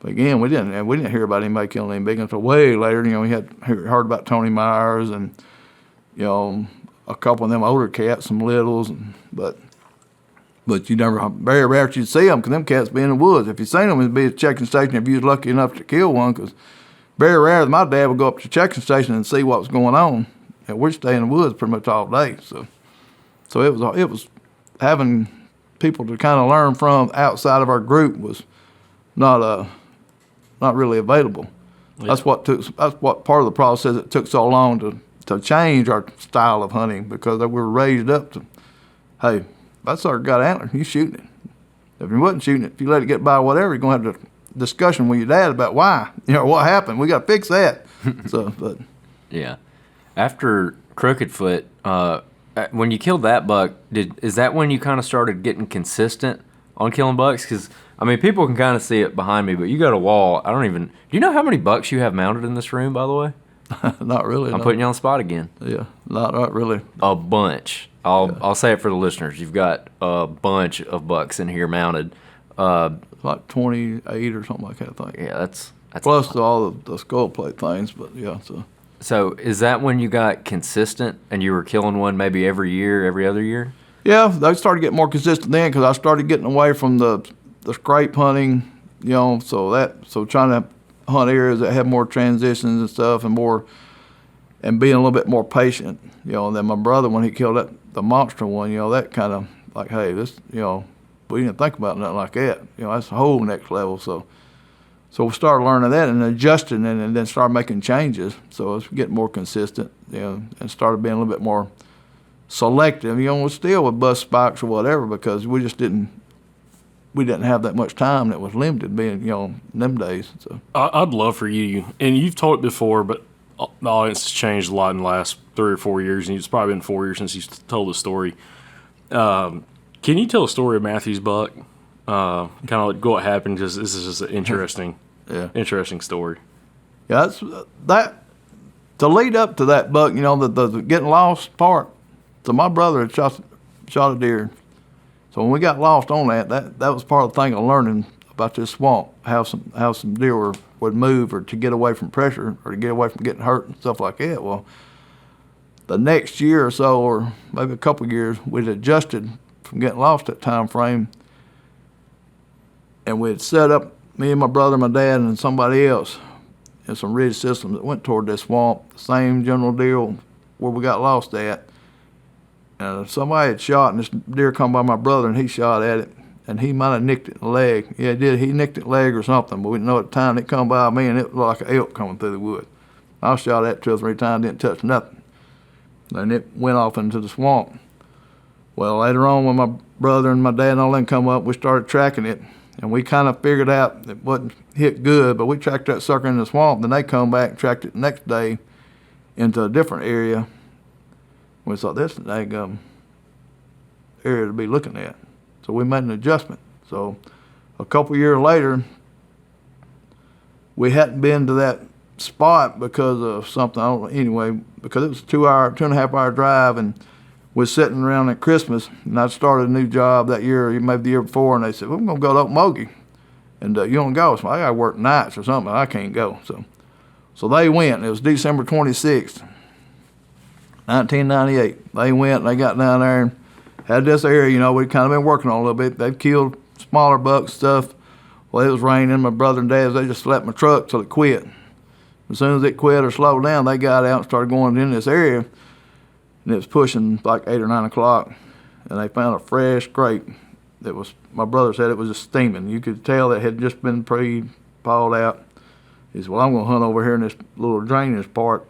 But again, we didn't hear about anybody killing any big until way later. We had heard about Tony Myers and a couple of them older cats, some littles, but you never, very rare you'd see them, because them cats be in the woods. If you seen them, it'd be a checking station if you was lucky enough to kill one, because very rare my dad would go up to the checking station and see what was going on. And we'd stay in the woods pretty much all day. So it was having people to kind of learn from outside of our group was not really available. Yeah. That's what part of the process it took so long to change our style of hunting, because we were raised up to, hey, that sucker got antlers, you shooting it. If you wasn't shooting it, if you let it get by whatever, you're going to have a discussion with your dad about why, what happened. We got to fix that. But yeah. After Crooked Foot, when you killed that buck, is that when you kind of started getting consistent on killing bucks? Because, people can kind of see it behind me, but you got a wall. Do you know how many bucks you have mounted in this room, by the way? Not really. I'm putting you on the spot again. Yeah, not really. A bunch. I'll say it for the listeners. You've got a bunch of bucks in here mounted. Like 28 or something like that, I think. Yeah, that's plus all the skull plate things, but yeah. So is that when you got consistent and you were killing one maybe every year, every other year? Yeah, they started getting more consistent then because I started getting away from the scrape hunting, so trying to hunt areas that had more transitions and stuff and being a little bit more patient, and then my brother, when he killed the monster one, that kind of like, hey, this, we didn't think about nothing like that. That's a whole next level. So we started learning that and adjusting and then started making changes. So it's getting more consistent, and started being a little bit more selective, still with bust spikes or whatever, because we didn't have that much time that was limited being, in them days. So I'd love for you, and you've told it before, but the audience has changed a lot in the last 3 or 4 years, and it's probably been 4 years since you told the story. Can you tell a story of Matthew's buck? Kind of like what happened, because this is just an interesting story. Yeah, that to lead up to that buck, the getting lost part. So my brother had shot a deer. So when we got lost on that was part of the thing of learning about this swamp, how some deer would move, or to get away from pressure, or to get away from getting hurt and stuff like that. Well, the next year or so, or maybe a couple of years, we'd adjusted from getting lost that time frame, and we'd set up, me and my brother, my dad, and somebody else, in some ridge systems that went toward this swamp, the same general deal where we got lost at. And somebody had shot, and this deer come by my brother, and he shot at it, and he might have nicked it in the leg. Yeah, he did. He nicked it in the leg or something, but we didn't know at the time. It come by me, and it looked like an elk coming through the woods. I shot at it 2 or 3 times, didn't touch nothing. And it went off into the swamp. Well, later on, when my brother and my dad and all them come up, we started tracking it, and we kind of figured out it wasn't hit good, but we tracked that sucker in the swamp. Then they come back and tracked it the next day into a different area. We thought this is a daggum area to be looking at. So we made an adjustment. So a couple years later, we hadn't been to that spot because of something, I don't know, anyway, because it was a 2.5 hour drive, and we're sitting around at Christmas, and I started a new job that year, maybe the year before, and they said, well, we're going to go to Okmulgee, and you don't go. So I got to work nights or something. I can't go. So they went. It was December 26th, 1998. They went, and they got down there and had this area, we'd kind of been working on a little bit. They've killed smaller bucks stuff. Well, it was raining. My brother and dad, they just left my truck till it quit. As soon as it quit or slowed down, they got out and started going in this area, and it was pushing like 8 or 9 o'clock, and they found a fresh scrape that was, my brother said it was just steaming. You could tell it had just been pre-pawed out. He said, well, I'm going to hunt over here in this little drainage part,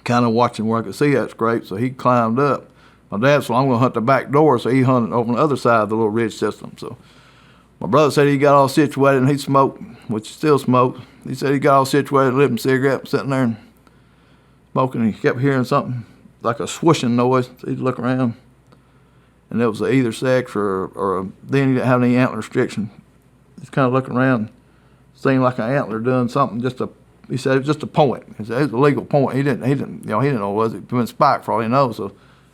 kind of watching where I could see that scrape. So he climbed up. My dad said, well, I'm going to hunt the back door, so he hunted over on the other side of the little ridge system. So my brother said he got all situated, and he smoked, which he still smoked. He said he got all situated, lit a cigarette, sitting there and smoking, and he kept hearing something like a swooshing noise. So he'd look around, and it was either sex or then he didn't have any antler restriction. He's kind of looking around, seemed like an antler doing something. He said it was just a point. He said it was a legal point. He didn't know what it was. It been spiked for all he knows. So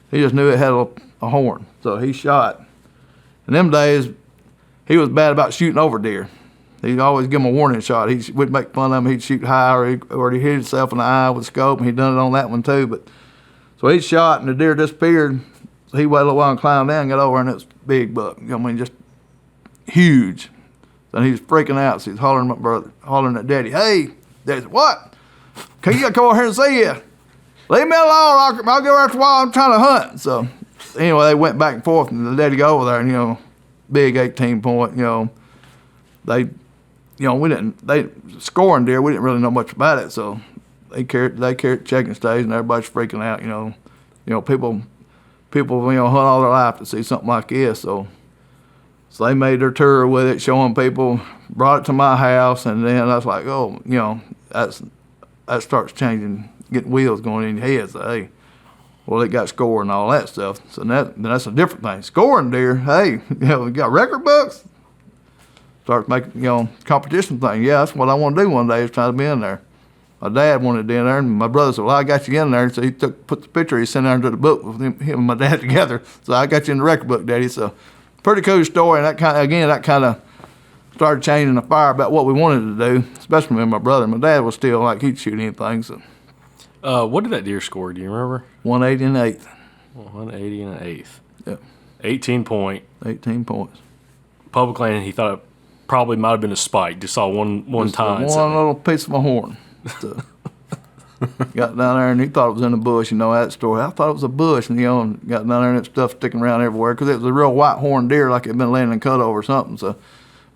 he just knew it had a horn. So he shot. In them days, he was bad about shooting over deer. He'd always give him a warning shot. We'd make fun of him. He'd shoot high, or he'd hit himself in the eye with a scope, and he'd done it on that one too. But so he shot, and the deer disappeared. So he waited a little while and climbed down, got over, and it was a big buck. Just huge. And he was freaking out. So he's hollering at my brother, hollering at Daddy. Hey, Daddy said, what? Can you come over here and see you? Leave me alone. I'll go after a while. I'm trying to hunt. So anyway, they went back and forth, and the Daddy go over there, and big 18 point. They scoring deer. We didn't really know much about it, so they carried checking stage, and everybody's freaking out. People hunt all their life to see something like this. So they made their tour with it, showing people. Brought it to my house, and then I was like, oh, that starts changing, getting wheels going in your head. So hey, well, it got score and all that stuff. So that's a different thing. Scoring deer, hey, we got record books. Start making, competition thing. Yeah, that's what I want to do one day, is try to be in there. My dad wanted to be in there, and my brother said, well, I got you in there. So he put the picture, he sent there into the book with him and my dad together. So I got you in the record book, Daddy. So pretty cool story, and that kind of started changing the fire about what we wanted to do, especially with my brother. My dad was still like, he'd shoot anything. So what did that deer score? Do you remember? 180 and 1/8. 180 and an eighth. Yeah, 18 point. 18 points. Public land, he thought it probably might have been a spike. Just saw one Just time. one little piece of my horn. So, got down there and he thought it was in the bush. You know that story. I thought it was a bush, and and got down there and that stuff sticking around everywhere because it was a real white horned deer, like it had been laying in cut over or something. So,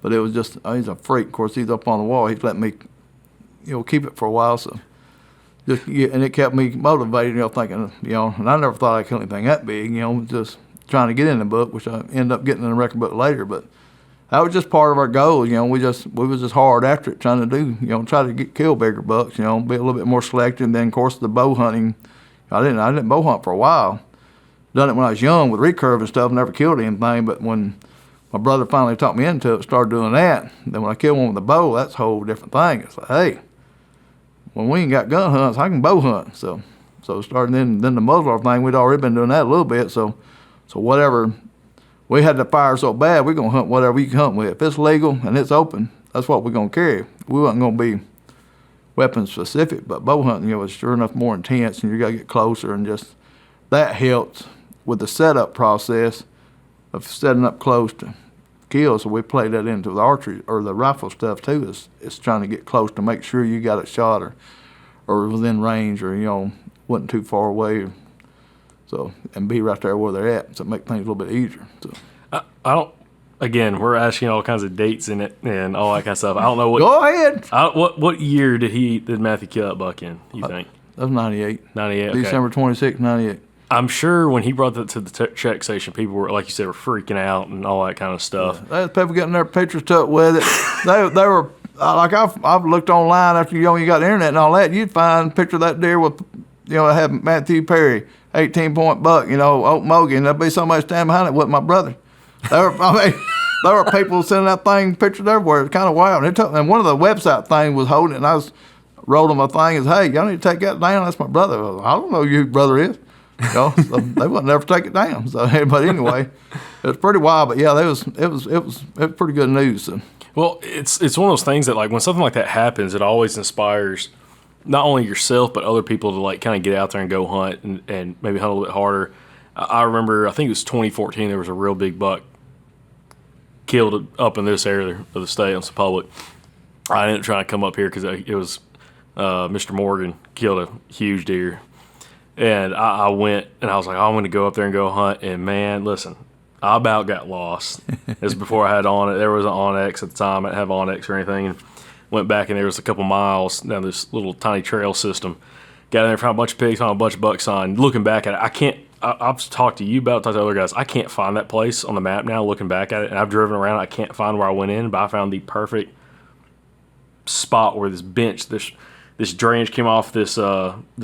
but it was just he's a freak. Of course, he's up on the wall. He's let me, keep it for a while. So, and it kept me motivated. Thinking, and I never thought I could kill anything that big. Just trying to get in the book, which I ended up getting in the record book later, but. That was just part of our goal, we was just hard after it, trying to do, try to kill bigger bucks, be a little bit more selective. And then, of course, the bow hunting, I didn't bow hunt for a while. Done it when I was young with recurve and stuff, never killed anything. But when my brother finally taught me into it, started doing that. Then when I killed one with a bow, that's a whole different thing. It's like, hey, when we ain't got gun hunts, I can bow hunt. So starting then the muzzleloader thing, we'd already been doing that a little bit. So whatever. We had to fire so bad, we're going to hunt whatever you can hunt with. If it's legal and it's open, that's what we're going to carry. We wasn't going to be weapon specific, but bow hunting, was sure enough more intense, and you got to get closer, and just that helped with the setup process of setting up close to kill. So we played that into the archery or the rifle stuff too. It's trying to get close to make sure you got a shot or within range or, wasn't too far away. So, and be right there where they're at, so make things a little bit easier. So, I don't. Again, we're asking all kinds of dates in it and all that kind of stuff. I don't know what. Go ahead. What year did Matthew kill that buck in? You think? That was 98. 98. Okay. December 26, 98. I'm sure when he brought that to the check station, people were, like you said, were freaking out and all that kind of stuff. There's people getting their pictures took with it. they were like I've looked online after you got the internet and all that. You'd find a picture of that deer with have Matthew Perry. 18-point buck, Oak Mogi, and there'd be somebody standing behind it with my brother. There were people sending that thing pictures everywhere. It's kind of wild. And one of the website things was holding it, and I was rolling my thing and hey, y'all need to take that down. That's my brother. I don't know who your brother is. So they wouldn't never take it down. So, but anyway, it was pretty wild. But yeah, it was pretty good news. So. Well, it's one of those things that like when something like that happens, it always inspires not only yourself, but other people to like kind of get out there and go hunt and maybe hunt a little bit harder. I remember, I think it was 2014, there was a real big buck killed up in this area of the state on some public. I ended up trying to come up here because it was Mr. Morgan killed a huge deer. And I went and I was like, I'm going to go up there and go hunt. And man, listen, I about got lost. This was before I had on it. There was an Onyx at the time. I didn't have Onyx or anything. And went back and there was a couple miles down this little tiny trail system. Got in there, found a bunch of pigs, found a bunch of buck sign. Looking back at it, I've talked to you about it, talked to other guys. I can't find that place on the map now looking back at it. And I've driven around. I can't find where I went in, but I found the perfect spot where this bench, this drainage came off this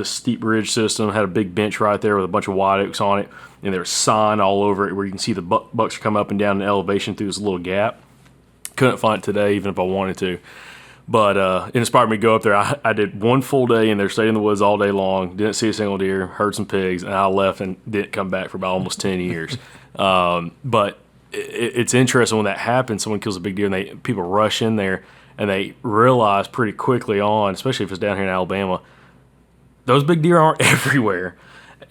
steep ridge system, had a big bench right there with a bunch of white oaks on it. And there's sign all over it where you can see the bucks come up and down in elevation through this little gap. Couldn't find it today even if I wanted to. But it inspired me to go up there. I did one full day in there, stayed in the woods all day long, didn't see a single deer, heard some pigs, and I left and didn't come back for about almost 10 years. But it's interesting when that happens, someone kills a big deer and people rush in there and they realize pretty quickly on, especially if it's down here in Alabama, those big deer aren't everywhere.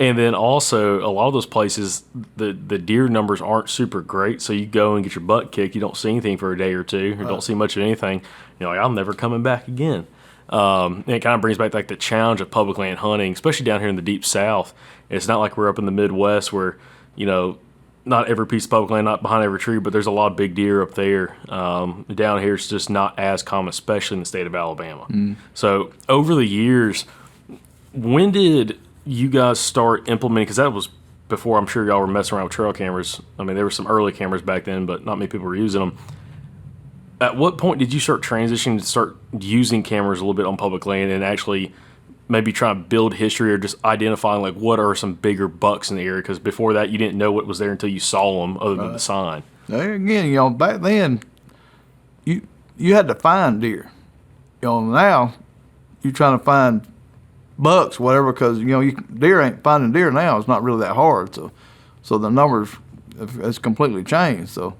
And then also, a lot of those places, the deer numbers aren't super great, so you go and get your butt kicked, you don't see anything for a day or two, or don't see much of anything, you're like, I'm never coming back again. And it kind of brings back like the challenge of public land hunting, especially down here in the deep south. It's not like we're up in the Midwest where, not every piece of public land, not behind every tree, but there's a lot of big deer up there. Down here, it's just not as common, especially in the state of Alabama. So over the years, when did you guys start implementing, because that was before I'm sure y'all were messing around with trail cameras. I mean, there were some early cameras back then, but not many people were using them. At what point did you start transitioning to start using cameras a little bit on public land and actually maybe try to build history or just identifying like what are some bigger bucks in the area? Because before that, you didn't know what was there until you saw them other than the sign. There again, back then, you had to find deer. Now you're trying to find bucks, whatever, because finding deer now is not really that hard. So the numbers has completely changed. So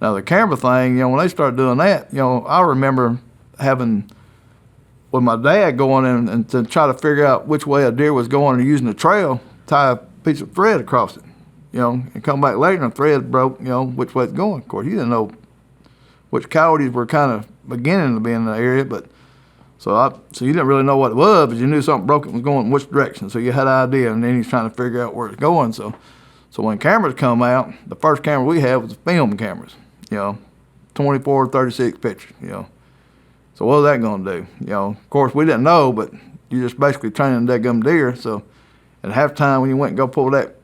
now the camera thing, when they started doing that, I remember having with my dad going in and to try to figure out which way a deer was going and using the trail, tie a piece of thread across it. and come back later and the thread broke, which way it's going. Of course, you didn't know which coyotes were kind of beginning to be in the area, but so you didn't really know what it was, but you knew something broken was going in which direction. So you had an idea, and then you're trying to figure out where it's going. So when cameras come out, the first camera we had was the film cameras, 24, 36 pictures, So what was that going to do? Of course, we didn't know, but you just basically training that gum deer. So at halftime, when you went and go pull that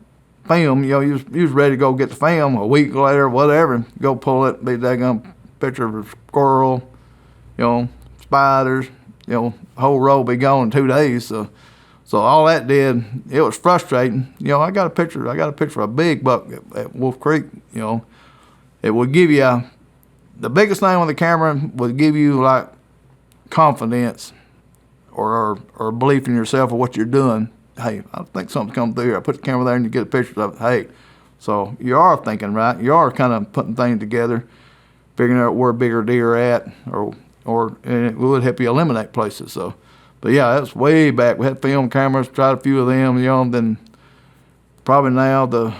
film, you was ready to go get the film a week later, whatever, go pull it, be that gum picture of a squirrel, spiders, whole row be gone in 2 days. So all that did, it was frustrating. I got a picture of a big buck at Wolf Creek. It would give you the biggest thing with the camera would give you like confidence or belief in yourself or what you're doing. Hey, I think something's coming through here. I put the camera there and you get a picture of it. Hey, so you are thinking right. You are kind of putting things together, figuring out where bigger deer are at, and it would help you eliminate places. So, but yeah, that's way back. We had film cameras, tried a few of them, then probably now the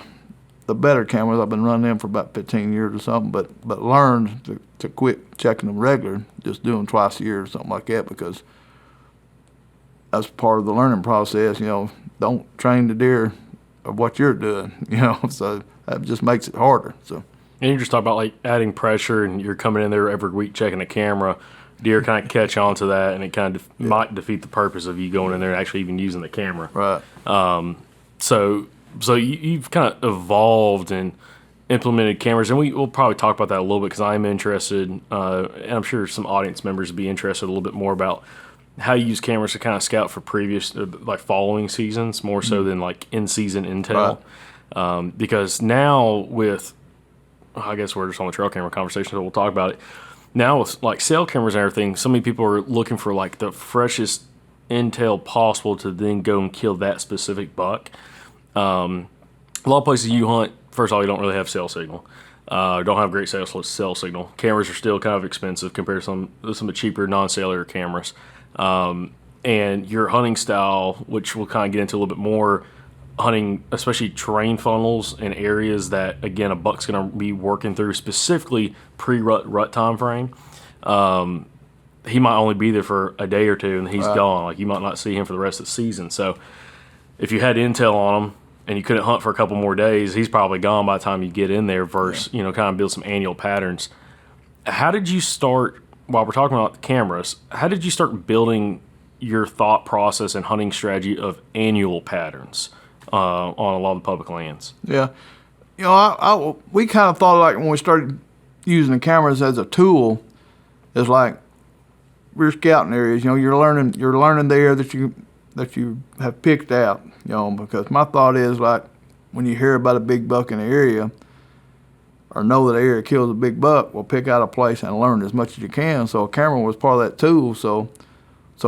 better cameras, I've been running them for about 15 years or something, but learned to quit checking them regular, just doing twice a year or something like that, because that's part of the learning process. Don't train the deer of what you're doing, so that just makes it harder. So. And you just talk about like adding pressure, and you're coming in there every week checking the camera. Deer kind of catch on to that, and it kind of might defeat the purpose of you going in there and actually even using the camera. Right. So you've kind of evolved and implemented cameras, and we'll probably talk about that a little bit because I'm interested, and I'm sure some audience members would be interested a little bit more about how you use cameras to kind of scout for previous, like following seasons, more so than like in-season intel. Right. Because now with, I guess we're just on the trail camera conversation, so we'll talk about it. Now with like cell cameras and everything, so many people are looking for like the freshest intel possible to then go and kill that specific buck. A lot of places you hunt, first of all, you don't really have cell signal. Don't have great cell signal. Cameras are still kind of expensive compared to some of the cheaper non-cellular cameras. And your hunting style, which we'll kind of get into a little bit more, hunting especially terrain funnels in areas that, again, a buck's going to be working through, specifically pre-rut time frame. He might only be there for a day or two and he's gone. Like, you might not see him for the rest of the season. So if you had intel on him and you couldn't hunt for a couple more days, he's probably gone by the time you get in there versus, kind of build some annual patterns. How did you start, while we're talking about the cameras, how did you start building your thought process and hunting strategy of annual patterns on a lot of the public lands? Yeah. We kind of thought like when we started using the cameras as a tool, it's like we're scouting areas, you're learning there that you have picked out, because my thought is like when you hear about a big buck in the area or know that the area kills a big buck, well, pick out a place and learn as much as you can. So a camera was part of that tool. So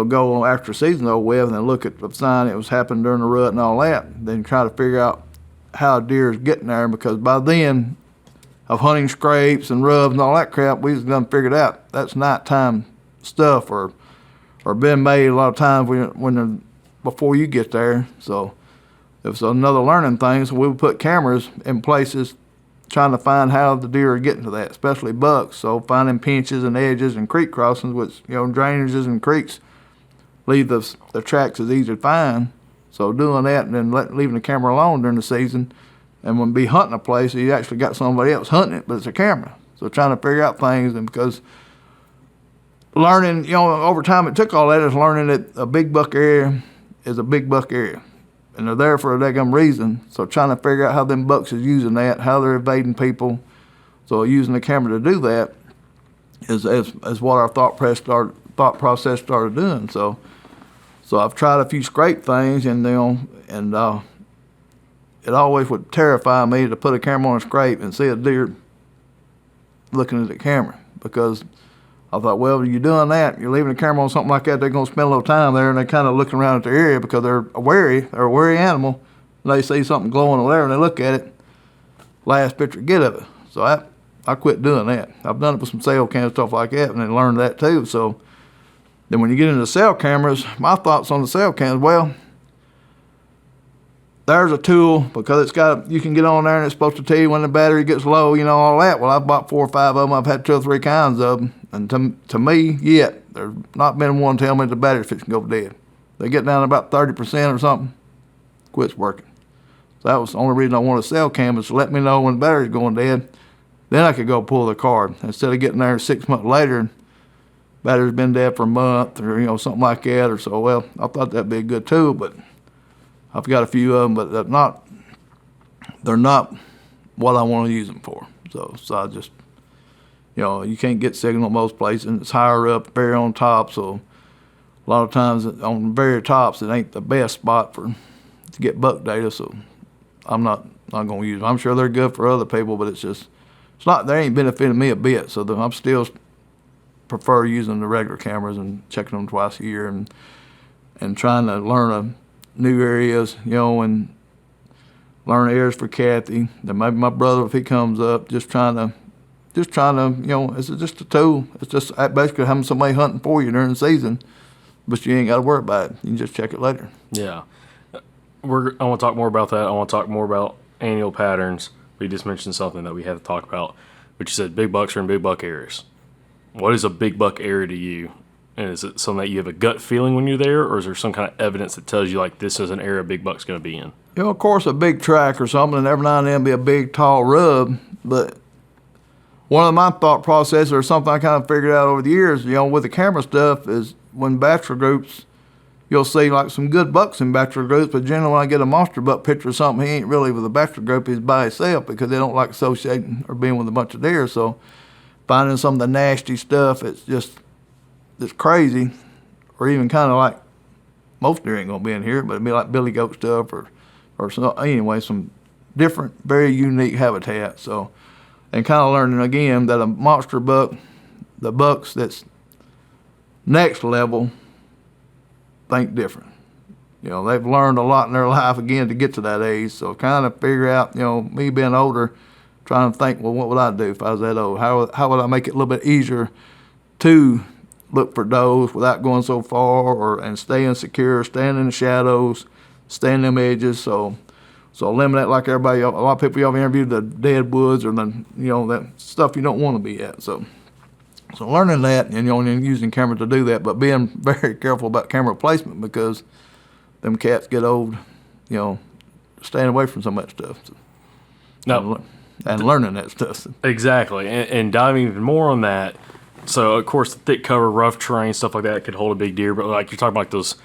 go after season though, Webb, and then look at the sign that was happening during the rut and all that. Then try to figure out how a deer is getting there, because by then of hunting scrapes and rubs and all that crap, we just done figured out that's nighttime stuff or been made a lot of times when before you get there. So it was another learning thing. So we would put cameras in places trying to find how the deer are getting to that, especially bucks. So finding pinches and edges and creek crossings, which, drainages and creeks leave the tracks as easy to find. So doing that and then leaving the camera alone during the season, and when be hunting a place, you actually got somebody else hunting it, but it's a camera. So trying to figure out things, and because learning, over time it took all that is learning that a big buck area is a big buck area. And they're there for a daggum reason. So trying to figure out how them bucks is using that, how they're evading people. So using the camera to do that is what our thought process started doing. So I've tried a few scrape things, and it always would terrify me to put a camera on a scrape and see a deer looking at the camera, because I thought, well, you're doing that, you're leaving the camera on something like that, they're going to spend a little time there, and they're kind of looking around at the area because they're a wary animal. And they see something glowing over there and they look at it, last picture get of it. So I quit doing that. I've done it with some cell cam stuff like that, and then learned that too. So then when you get into cell cameras, my thoughts on the cell cams, well, there's a tool because you can get on there and it's supposed to tell you when the battery gets low, all that. Well, I've bought 4 or 5 of them. I've had 2 or 3 kinds of them. And to me, yet, there's not been one tell me the battery's fixing to go dead. They get down to about 30% or something, quits working. So that was the only reason I wanted to sell cameras, to let me know when the battery's going dead. Then I could go pull the card. Instead of getting there 6 months later and battery's been dead for a month or, something like that or so. Well, I thought that'd be a good tool, but I've got a few of them, but they're not what I want to use them for. So I just, you can't get signal most places. It's higher up, very on top. So a lot of times on the very tops, it ain't the best spot to get buck data. So I'm not going to use them. I'm sure they're good for other people, but they ain't benefiting me a bit. So I'm still prefer using the regular cameras and checking them twice a year and trying to learn new areas, and learn areas for Kathy. Then maybe my brother, if he comes up, just trying to, it's just a tool. It's just basically having somebody hunting for you during the season, but you ain't got to worry about it. You can just check it later. Yeah. I want to talk more about that. I want to talk more about annual patterns. We just mentioned something that we had to talk about, but you said big bucks are in big buck areas. What is a big buck area to you? And is it something that you have a gut feeling when you're there, or is there some kind of evidence that tells you, like, this is an area big buck's going to be in? Of course, a big track or something, and every now and then be a big, tall rub. But one of my thought processes, or something I kind of figured out over the years, with the camera stuff, is when bachelor groups, you'll see, like, some good bucks in bachelor groups, but generally when I get a monster buck picture or something, he ain't really with a bachelor group, he's by himself because they don't like associating or being with a bunch of deer. So finding some of the nasty stuff, it's crazy, or even kind of like most deer ain't gonna be in here, but it'd be like billy goat stuff or some, anyway, some different, very unique habitat. So, and kind of learning again that a monster buck, the bucks that's next level, think different. They've learned a lot in their life again to get to that age. So kind of figure out, me being older, trying to think, well, what would I do if I was that old? How would I make it a little bit easier to look for does without going so far, and staying secure, staying in the shadows, staying in them edges. So eliminate, like everybody, a lot of people y'all have interviewed, the dead woods or that stuff you don't want to be at. So learning that and using camera to do that, but being very careful about camera placement because them cats get old, staying away from some of that stuff. So, No. And learning that stuff. Exactly. And diving even more on that, so, of course, the thick cover, rough terrain, stuff like that could hold a big deer. But, like, you're talking about those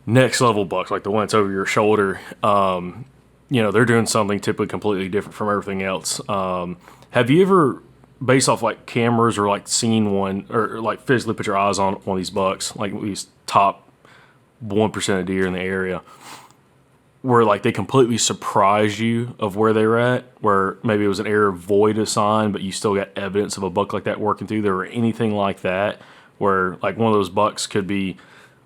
next-level bucks, like the one that's over your shoulder, they're doing something typically completely different from everything else. Have you ever, based off, like, cameras or, like, seen one, or, like, physically put your eyes on one of these bucks, like these top 1% of deer in the area, where, like, they completely surprised you of where they were at, where maybe it was an area void of sign, but you still got evidence of a buck like that working through there, or anything like that, where, like, one of those bucks could be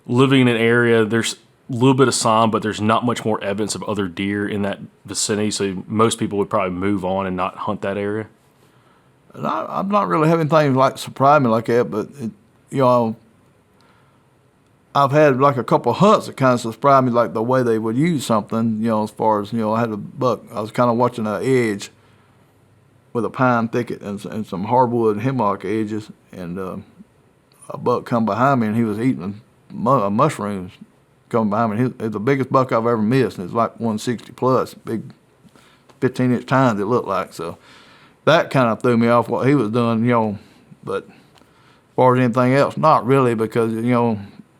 living in an area, there's a little bit of sign, but there's not much more evidence of other deer in that vicinity, so most people would probably move on and not hunt that area? And I'm not really having things like surprise me like that, but, I've had like a couple of hunts that kind of surprised me, like the way they would use something, as far as, I had a buck, I was kind of watching an edge with a pine thicket and some hardwood hemlock edges, and a buck come behind me and he was eating mushrooms coming behind me. It's the biggest buck I've ever missed, and it's like 160 plus, big 15-inch tines it looked like. So that kind of threw me off what he was doing, but as far as anything else, not really, because,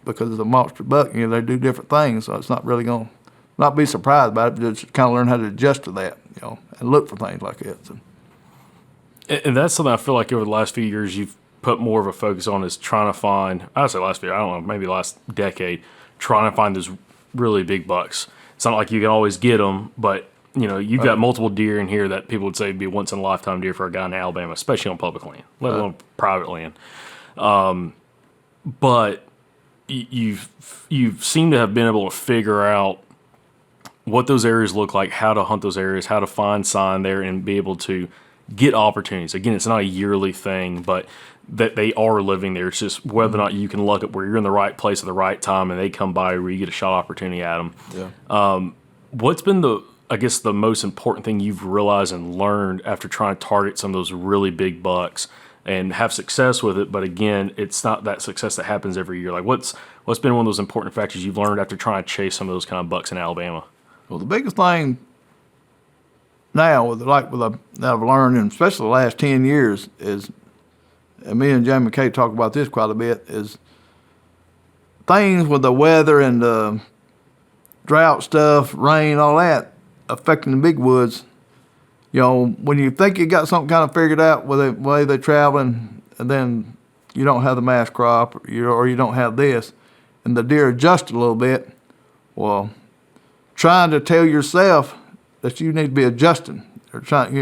because it's a monster buck, they do different things, so it's not really going to not be surprised about it, but just kind of learn how to adjust to that, and look for things like that. So. And that's something I feel like over the last few years you've put more of a focus on, is trying to find, I would say last year, I don't know, maybe last decade, trying to find those really big bucks. It's not like you can always get them, but, you've got multiple deer in here that people would say would be once-in-a-lifetime deer for a guy in Alabama, especially on public land, let alone private land. But you've seemed to have been able to figure out what those areas look like, how to hunt those areas, how to find sign there, and be able to get opportunities. Again, it's not a yearly thing, but that they are living there. It's just whether or not you can luck it where you're in the right place at the right time and they come by where you get a shot opportunity at them. Yeah. What's been the most important thing you've realized and learned after trying to target some of those really big bucks and have success with it? But again, it's not that success that happens every year. Like what's been one of those important factors you've learned after trying to chase some of those kind of bucks in Alabama? Well, the biggest thing now, that I've learned, and especially the last 10 years, is, and me and Jamie McKay talk about this quite a bit, is things with the weather and the drought stuff, rain, all that, affecting the big woods. When you think you got something kind of figured out with the way they're traveling, and then you don't have the mass crop, or you don't have this, and the deer adjust a little bit, well, trying to tell yourself that you need to be adjusting, or trying,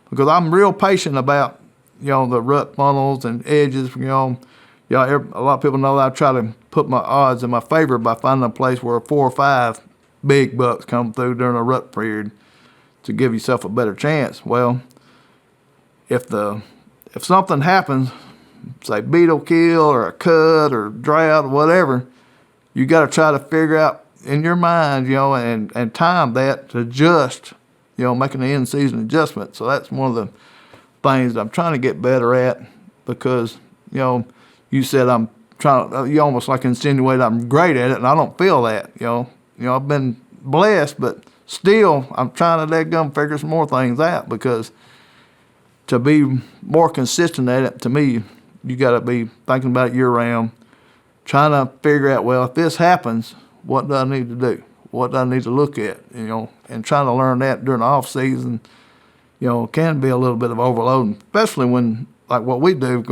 because I'm real patient about, the rut funnels and edges, a lot of people know that I try to put my odds in my favor by finding a place where 4 or 5 big bucks come through during a rut period to give yourself a better chance. Well, if something happens, say beetle kill or a cut or drought or whatever, you got to try to figure out in your mind, and time that to adjust, making the in-season adjustment. So that's one of the things that I'm trying to get better at, because, you said I'm trying, you almost like insinuate I'm great at it, and I don't feel that, I've been blessed, but still I'm trying to figure some more things out, because to be more consistent at it, to me, you got to be thinking about it year round, trying to figure out, well, if this happens, what do I need to do? What do I need to look at? And trying to learn that during the off season, can be a little bit of overloading, especially when, like what we do,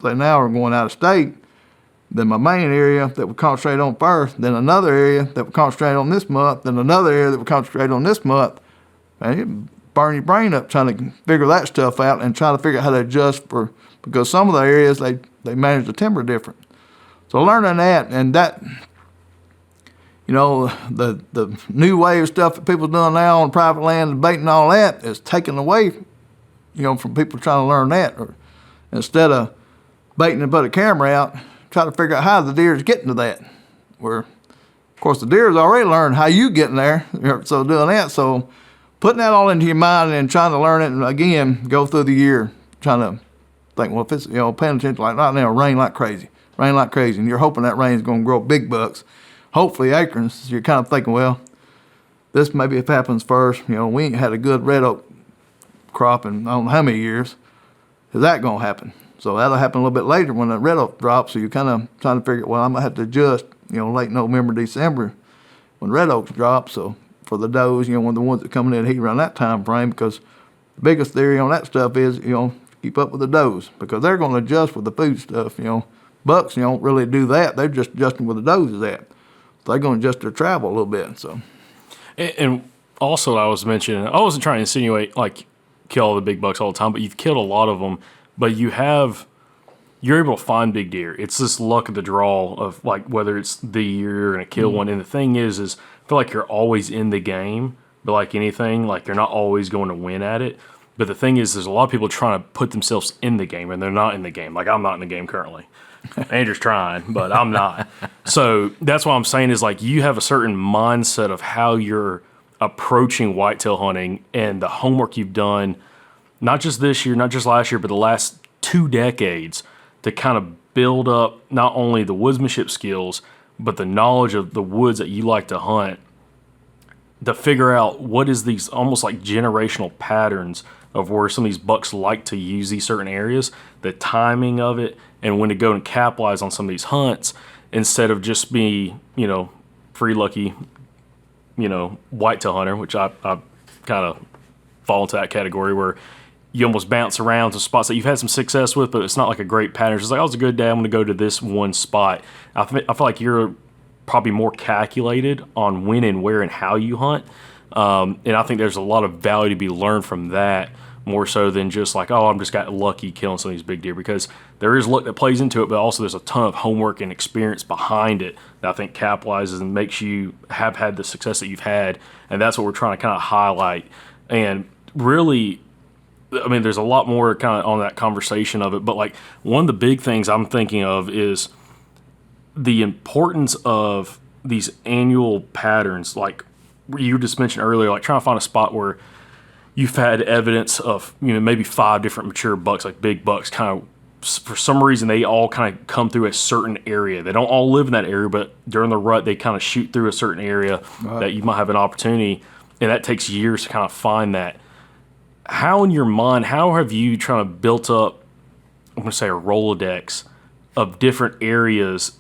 now we're going out of state, then my main area that we concentrate on first, then another area that we concentrate on this month, then another area that we concentrate on this month. Man, you burn your brain up trying to figure that stuff out and trying to figure out how to adjust because some of the areas, they manage the timber different. So learning that, and that, the new wave stuff that people doing now on private land, debating and all that, is taken away, from people trying to learn that. Or instead of baiting and put a camera out, try to figure out how the deer is getting to that. Where, of course, the deer has already learned how you getting there. So doing that, so putting that all into your mind and trying to learn it, and again, go through the year trying to think, well, if it's, paying attention like right now, rain like crazy, and you're hoping that rain is going to grow big bucks, hopefully acorns. You're kind of thinking, well, this maybe if happens first. We ain't had a good red oak crop in I don't know how many years. Is that going to happen? So that'll happen a little bit later when the red oak drops. So you're kind of trying to figure, well, I'm going to have to adjust, late November, December when red oaks drop. So for the does, when the ones that coming in heat around that time frame, because the biggest theory on that stuff is, keep up with the does, because they're going to adjust with the food stuff. Bucks, don't really do that. They're just adjusting where the does is at. So they're going to adjust their travel a little bit. So, and also I was mentioning, I wasn't trying to insinuate like kill all the big bucks all the time, but you've killed a lot of them. But you're able to find big deer. It's this luck of the draw of like whether it's the year you're going to kill one. And the thing is I feel like you're always in the game, but like anything, like you're not always going to win at it. But the thing is, there's a lot of people trying to put themselves in the game, and they're not in the game. Like I'm not in the game currently. Andrew's trying, but I'm not. So that's what I'm saying is like you have a certain mindset of how you're approaching whitetail hunting and the homework you've done, not just this year, not just last year, but the last 2 decades to kind of build up not only the woodsmanship skills, but the knowledge of the woods that you like to hunt, to figure out what is these almost like generational patterns of where some of these bucks like to use these certain areas, the timing of it, and when to go and capitalize on some of these hunts instead of just be, free lucky, whitetail hunter, which I kind of fall into that category where you almost bounce around to spots that you've had some success with, but it's not like a great pattern. It's just like, oh, it's a good day, I'm going to go to this one spot. I feel like you're probably more calculated on when and where and how you hunt. And I think there's a lot of value to be learned from that, more so than just like, oh, I'm just got lucky killing some of these big deer, because there is luck that plays into it, but also there's a ton of homework and experience behind it that I think capitalizes and makes you have had the success that you've had. And that's what we're trying to kind of highlight. And really, I mean, there's a lot more kind of on that conversation of it, but like one of the big things I'm thinking of is the importance of these annual patterns. Like you just mentioned earlier, like trying to find a spot where you've had evidence of, maybe 5 different mature bucks, like big bucks, kind of, for some reason, they all kind of come through a certain area. They don't all live in that area, but during the rut, they kind of shoot through a certain area that you might have an opportunity, and that takes years to kind of find that. How in your mind, how have you trying to built up, I'm going to say a rolodex of different areas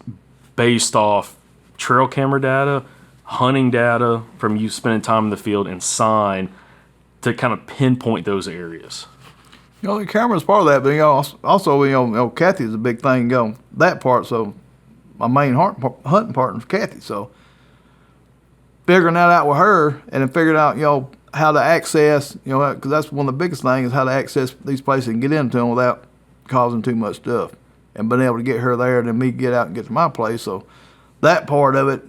based off trail camera data, hunting data from you spending time in the field, and sign to kind of pinpoint those areas? The camera's part of that, but also, Kathy's a big thing. That part. So, my main hunting partner is Kathy. So, figuring that out with her, and then figuring out, how to access, because that's one of the biggest things is how to access these places and get into them without causing too much stuff, and being able to get her there, and then me get out and get to my place. So, that part of it,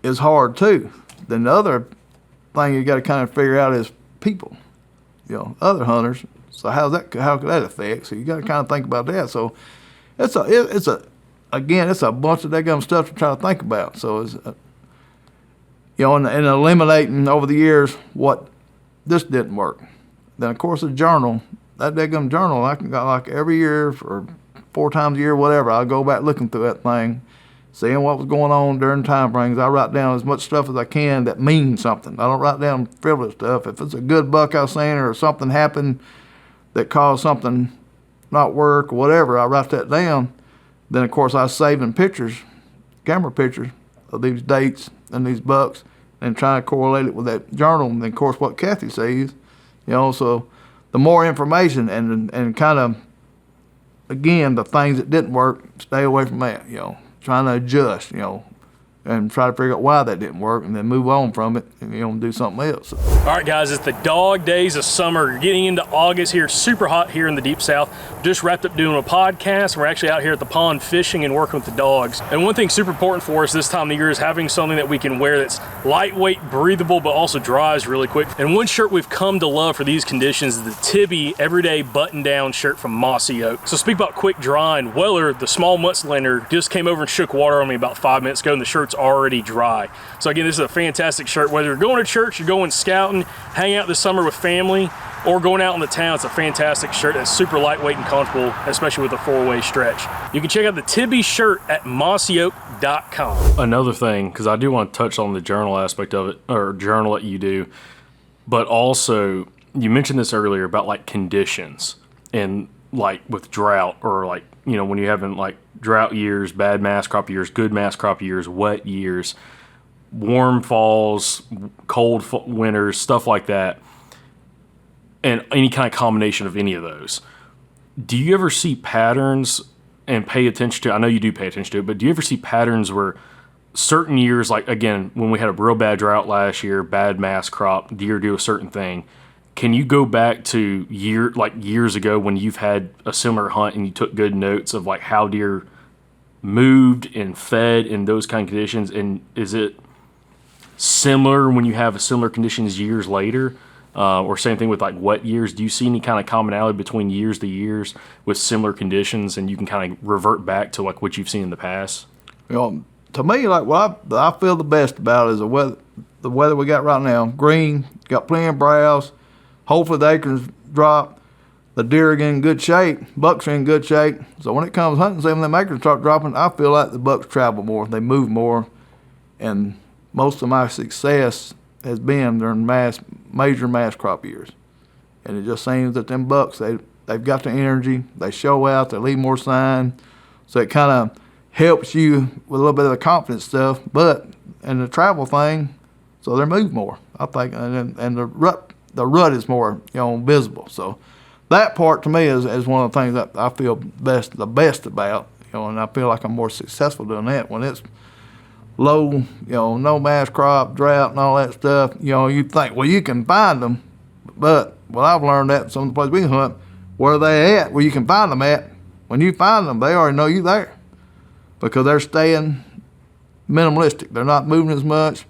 is hard too. Then the other thing you got to kind of figure out is people. Other hunters. So how could that affect? So you got to kind of think about that. So it's a bunch of that kind of stuff to try to think about. So it's and eliminating over the years what this didn't work. Then of course the journal, that daggum journal, I can got like every year or 4 times a year, whatever. I'll go back looking through that thing, seeing what was going on during time frames. I write down as much stuff as I can that means something. I don't write down frivolous stuff. If it's a good buck I've seen or something happened that caused something not work or whatever, I write that down. Then, of course, I save in pictures, camera pictures of these dates and these bucks and try to correlate it with that journal. And then, of course, what Kathy sees, so the more information and kind of, again, the things that didn't work, stay away from that, trying to adjust, and try to figure out why that didn't work and then move on from it and, do something else. All right, guys, it's the dog days of summer. You're getting into August here, super hot here in the deep south. Just wrapped up doing a podcast. We're actually out here at the pond fishing and working with the dogs. And one thing super important for us this time of the year is having something that we can wear that's lightweight, breathable, but also dries really quick. And one shirt we've come to love for these conditions is the Tibby Everyday Button-Down shirt from Mossy Oak. So speak about quick drying. Weller, the small muzzleader, just came over and shook water on me about 5 minutes ago, and the shirt's already dry. So again, this is a fantastic shirt. Whether you're going to church, you're going scouting, hang out this summer with family, or going out in the town, it's a fantastic shirt that's super lightweight and comfortable, especially with a 4-way stretch. You can check out the Tibby shirt at mossyoak.com. Another thing, because I do want to touch on the journal aspect of it, or journal that you do, but also you mentioned this earlier about like conditions and like with drought, or like, when you're having like drought years, bad mass crop years, good mass crop years, wet years, warm falls, cold winters, stuff like that, and any kind of combination of any of those. Do you ever see patterns and pay attention to, I know you do pay attention to it, but do you ever see patterns where certain years, like again, when we had a real bad drought last year, bad mass crop, deer do a certain thing, can you go back to years ago when you've had a similar hunt and you took good notes of like how deer moved and fed in those kind of conditions? And is it similar when you have similar conditions years later? Or same thing with like wet years? Do you see any kind of commonality between years to years with similar conditions, and you can kind of revert back to like what you've seen in the past? To me, like what I feel the best about is the weather we got right now. Green, got plenty of browse. Hopefully the acres drop. The deer are in good shape. Bucks are in good shape. So when it comes hunting season, them acres start dropping, I feel like the bucks travel more. They move more. And most of my success has been during major mass crop years. And it just seems that them bucks, they've got the energy. They show out. They leave more sign. So it kind of helps you with a little bit of the confidence stuff. But in the travel thing, so they move more, I think. And the rut is more, visible. So that part to me is one of the things that I feel the best about, and I feel like I'm more successful doing that. When it's low, no mass crop, drought, and all that stuff, you think, well, you can find them, but I've learned that in some of the places we hunt, where they at, where you can find them at. When you find them, they already know you there, because they're staying minimalistic. They're not moving as much.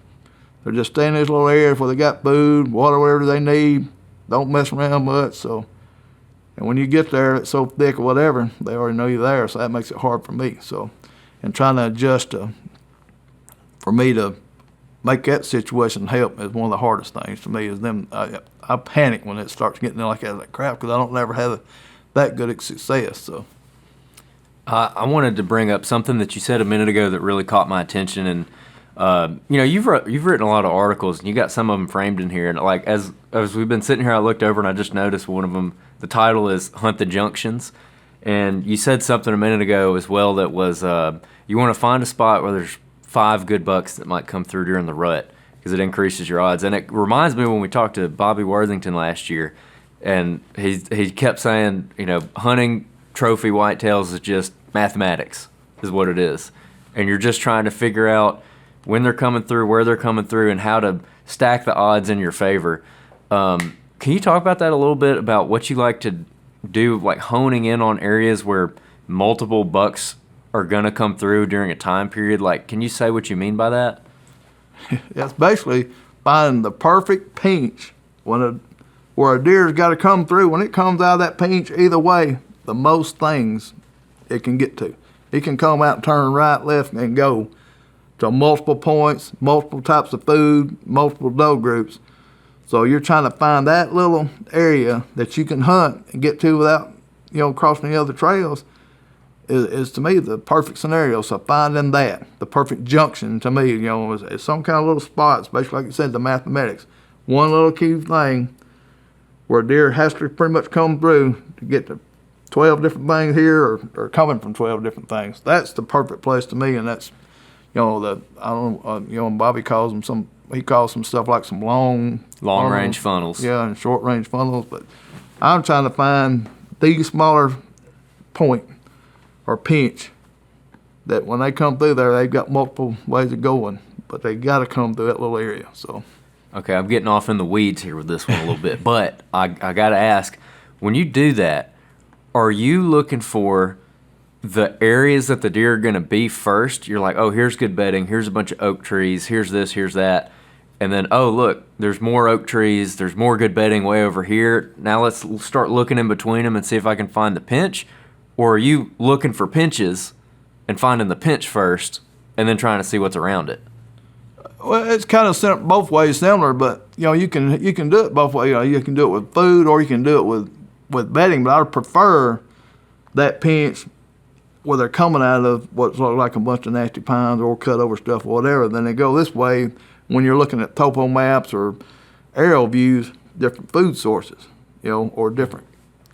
They're just staying in these little areas where they got food, water, whatever they need. Don't mess around much. So, and when you get there, it's so thick or whatever, they already know you're there. So that makes it hard for me. So, and trying to adjust for me to make that situation help is one of the hardest things to me. Is them. I panic when it starts getting like that crap because I don't never have that good of success. So I wanted to bring up something that you said a minute ago that really caught my attention, and you've written a lot of articles, and you got some of them framed in here. And like as we've been sitting here, I looked over and I just noticed one of them. The title is "Hunt the Junctions," and you said something a minute ago as well that was you want to find a spot where there's 5 good bucks that might come through during the rut because it increases your odds. And it reminds me when we talked to Bobby Worthington last year, and he kept saying, hunting trophy whitetails is just mathematics, is what it is. And you're just trying to figure out when they're coming through, where they're coming through, and how to stack the odds in your favor. Can you talk about that a little bit, about what you like to do, like honing in on areas where multiple bucks are going to come through during a time period? Like, can you say what you mean by that? it's basically finding the perfect pinch where a deer's got to come through. When it comes out of that pinch, either way, the most things it can get to. It can come out and turn right, left, and go to multiple points, multiple types of food, multiple doe groups. So you're trying to find that little area that you can hunt and get to without, crossing the other trails is to me the perfect scenario. So finding that, the perfect junction to me, is some kind of little spot, especially like you said, the mathematics. One little key thing where a deer has to pretty much come through to get to 12 different things here or coming from 12 different things. That's the perfect place to me, and that's, Bobby calls them he calls some stuff like some long range funnels. Yeah, and short range funnels, but I'm trying to find the smaller point or pinch that when they come through there, they've got multiple ways of going, but they got to come through that little area. So, okay, I'm getting off in the weeds here with this one a little bit, but I got to ask, when you do that, are you looking for the areas that the deer are going to be first? You're like, oh, here's good bedding, here's a bunch of oak trees, here's this, here's that. And then, oh, look, there's more oak trees, there's more good bedding way over here. Now let's start looking in between them and see if I can find the pinch. Or are you looking for pinches and finding the pinch first and then trying to see what's around it? Well, it's kind of both ways similar, but you can do it both ways. You can do it with food or you can do it with bedding, but I would prefer that pinch where they're coming out of what's like a bunch of nasty pines or cut over stuff or whatever. Then they go this way when you're looking at topo maps or aerial views, different food sources, or different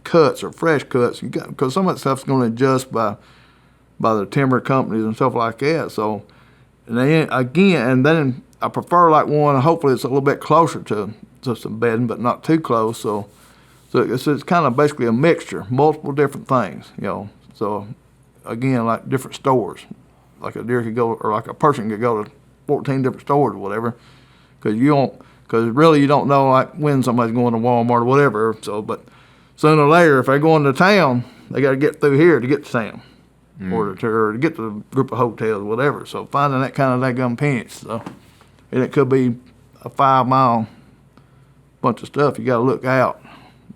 cuts or fresh cuts. Because some of that stuff's going to adjust by the timber companies and stuff like that. So, and then I prefer like one. Hopefully, it's a little bit closer to some bedding, but not too close. So it's kind of basically a mixture, multiple different things. So again, like different stores, like a deer could go, or like a person could go to 14 different stores or whatever, because really you don't know like when somebody's going to Walmart or whatever. So, but sooner or later, if they're going to town, they got to get through here to get to town, or to get to a group of hotels or whatever. So finding that kind of daggum pinch. So, and it could be a 5-mile bunch of stuff. You got to look out.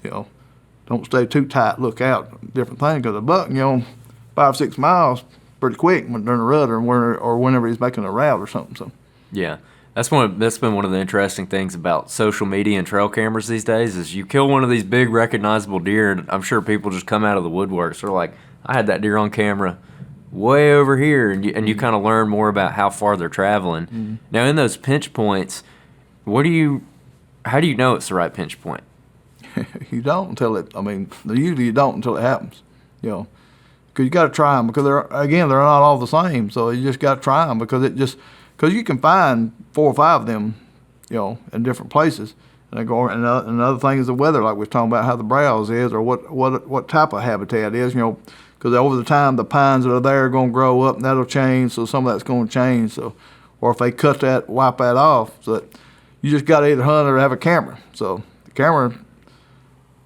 Don't stay too tight. Look out, different things. Because a buck, 5-6 miles, pretty quick during a rut or whenever he's making a route or something. So, yeah, that's been one of the interesting things about social media and trail cameras these days. Is you kill one of these big recognizable deer, and I'm sure people just come out of the woodworks. They're like, I had that deer on camera way over here, and you kind of learn more about how far they're traveling. Mm-hmm. Now, in those pinch points, how do you know it's the right pinch point? You don't until usually you don't until it happens, because you got to try them, because they're not all the same. So you just got to try them because you can find 4 or 5 of them, in different places. And another thing is the weather, like we were talking about how the browse is or what type of habitat is, because over the time the pines that are there are going to grow up and that'll change. So some of that's going to change. So, or if they wipe that off, so that you just got to either hunt or have a camera. So the camera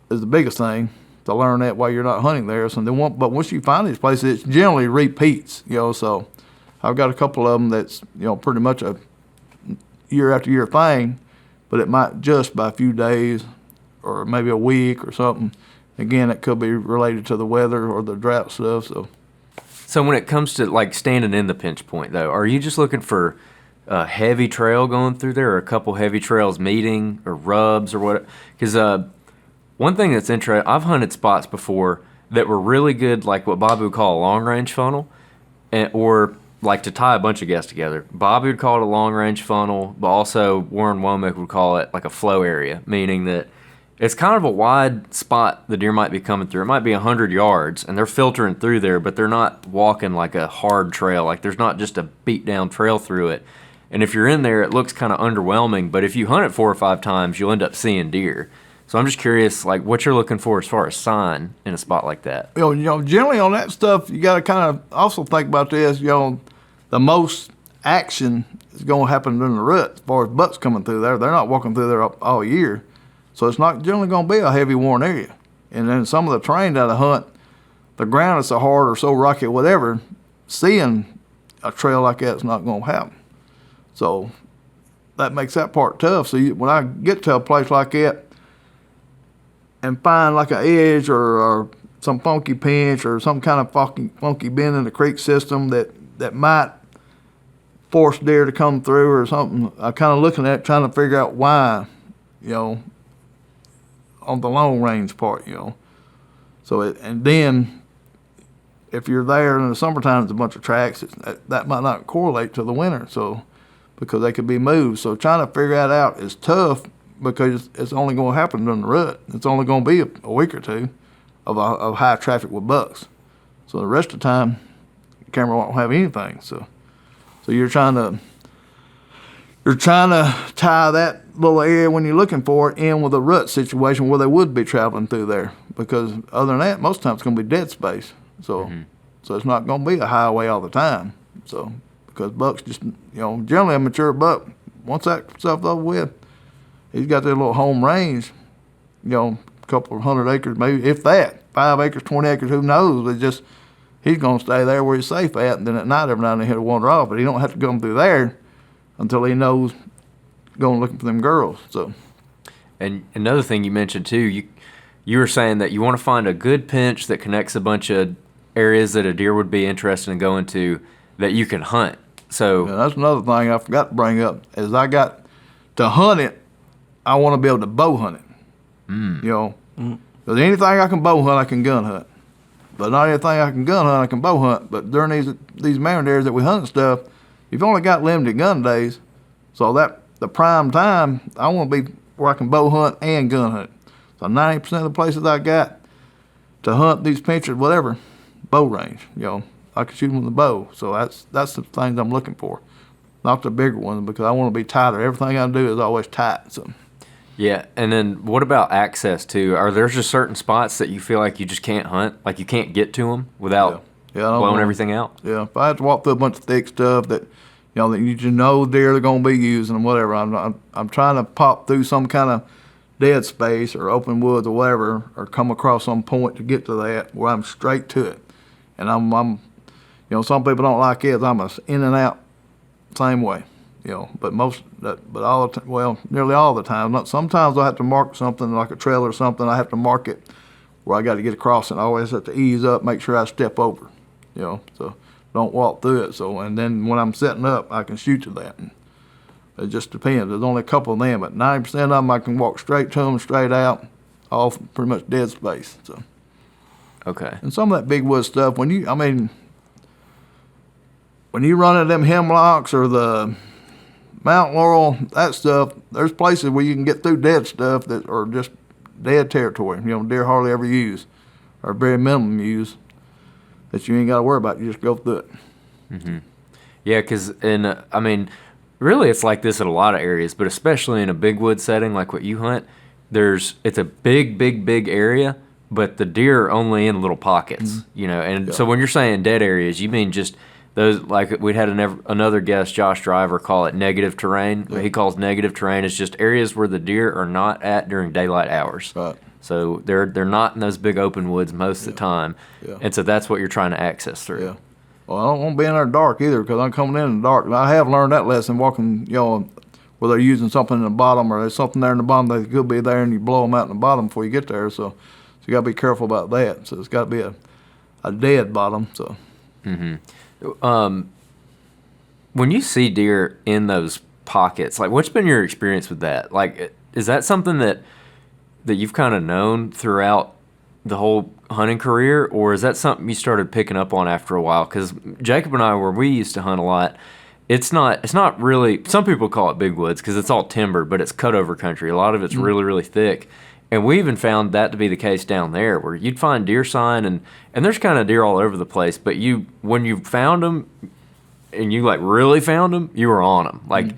is the biggest thing to learn that while you're not hunting there. So but once you find these places, it generally repeats, So I've got a couple of them that's, pretty much a year after year thing, but it might just by a few days or maybe a week or something. Again, it could be related to the weather or the drought stuff. So when it comes to like standing in the pinch point, though, are you just looking for a heavy trail going through there, or a couple heavy trails meeting, or rubs, or what? Because one thing that's interesting, I've hunted spots before that were really good, like what Bobby would call a long range funnel, or like to tie a bunch of guests together. Bobby would call it a long range funnel, but also Warren Womack would call it like a flow area, meaning that it's kind of a wide spot the deer might be coming through. It might be 100 yards, and they're filtering through there, but they're not walking like a hard trail. Like there's not just a beat down trail through it. And if you're in there, it looks kind of underwhelming, but if you hunt it 4 or 5 times, you'll end up seeing deer. So I'm just curious, like, what you're looking for as far as sign in a spot like that. Generally on that stuff, you got to kind of also think about this. The most action is going to happen during the rut as far as bucks coming through there. They're not walking through there all year, so it's not generally going to be a heavy worn area. And then some of the terrain that I hunt, the ground is so hard or so rocky, or whatever. Seeing a trail like that is not going to happen. So that makes that part tough. So when I get to a place like that and find like an edge or some funky pinch or some kind of funky bend in the creek system that might force deer to come through or something, I'm kind of looking at it, trying to figure out why, on the long range part, So and then if you're there in the summertime, it's a bunch of tracks. That might not correlate to the winter, so because they could be moved. So trying to figure that out is tough because it's only going to happen during the rut. It's only going to be a week or two of high traffic with bucks. So the rest of the time, the camera won't have anything. So you're trying to tie that little area when you're looking for it in with a rut situation where they would be traveling through there. Because other than that, most times it's going to be dead space. So it's not going to be a highway all the time. So because bucks just, generally a mature buck, once that stuff's over with, he's got their little home range, a couple of 100 acres, maybe if that, 5 acres, 20 acres, who knows? He's going to stay there where he's safe at, and then at night every now and then he'll wander off. But he don't have to go through there until he knows going looking for them girls. So, and another thing you mentioned too, you were saying that you want to find a good pinch that connects a bunch of areas that a deer would be interested in going to that you can hunt. So yeah, that's another thing I forgot to bring up is I got to hunt it. I want to be able to bow hunt it. Because anything I can bow hunt, I can gun hunt. But not anything I can gun hunt, I can bow hunt. But during these mountain areas that we hunt and stuff, you've only got limited gun days. So the prime time, I want to be where I can bow hunt and gun hunt. So 90% of the places I got to hunt these pinchers, whatever, bow range. I can shoot them with a bow. So that's the things I'm looking for, not the bigger ones, because I want to be tighter. Everything I do is always tight. So. Yeah, and then what about access to? Are there just certain spots that you feel like you just can't hunt, like you can't get to them without blowing everything out? Yeah, if I have to walk through a bunch of thick stuff that that you just know deer they're going to be using and whatever, I'm trying to pop through some kind of dead space or open woods or whatever, or come across some point to get to that where I'm straight to it. And I'm some people don't like it. I'm a in and out same way. But nearly all the time. Sometimes I have to mark something like a trail or something. I have to mark it where I got to get across it. I always have to ease up, make sure I step over. So don't walk through it. So and then when I'm setting up, I can shoot to that. And it just depends. There's only a couple of them, but 90% of them I can walk straight to them, straight out, all pretty much dead space. So. Okay. And some of that big wood stuff, when you run into them hemlocks or the mountain laurel, that stuff, there's places where you can get through dead stuff that are just dead territory. Deer hardly ever use, or very minimum use, that you ain't got to worry about. You just go through it. Mm-hmm. Yeah, because really it's like this in a lot of areas, but especially in a big wood setting like what you hunt, it's a big area, but the deer are only in little pockets, And so when you're saying dead areas, you mean just those, like we'd had another guest, Josh Driver, call it negative terrain. Yeah. He calls negative terrain is just areas where the deer are not at during daylight hours. Right. So they're not in those big open woods most of the time, and so that's what you're trying to access through. Yeah. Well, I don't want to be in there dark either, because I'm coming in the dark. And I have learned that lesson walking, where they're using something in the bottom, or there's something there in the bottom that could be there, and you blow them out in the bottom before you get there. So you got to be careful about that. So it's got to be a dead bottom. So. Mm-hmm. when you see deer in those pockets, like what's been your experience with that? Like, is that something that you've kind of known throughout the whole hunting career, or is that something you started picking up on after a while? Because Jacob and I, where we used to hunt a lot, it's not really. Some people call it big woods because it's all timber, but it's cut over country. A lot of it's really, really thick. And we even found that to be the case down there, where you'd find deer sign, and there's kind of deer all over the place. But when you found them, and you like really found them, you were on them. Like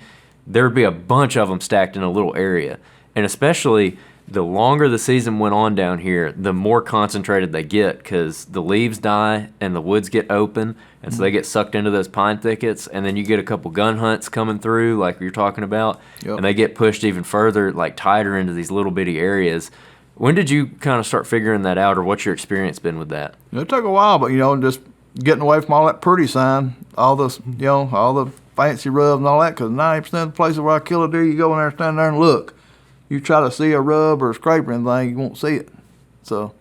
there'd be a bunch of them stacked in a little area, and especially the longer the season went on down here, the more concentrated they get because the leaves die and the woods get open, and so they get sucked into those pine thickets, and then you get a couple gun hunts coming through like you're talking about, and they get pushed even further, like tighter into these little bitty areas. When did you kind of start figuring that out, or what's your experience been with that? It took a while, but just getting away from all that pretty sign, all the fancy rubs and all that, because 90% of the places where I kill a deer, you go in there, stand there and look. You try to see a rub or a scrape or anything, you won't see it. So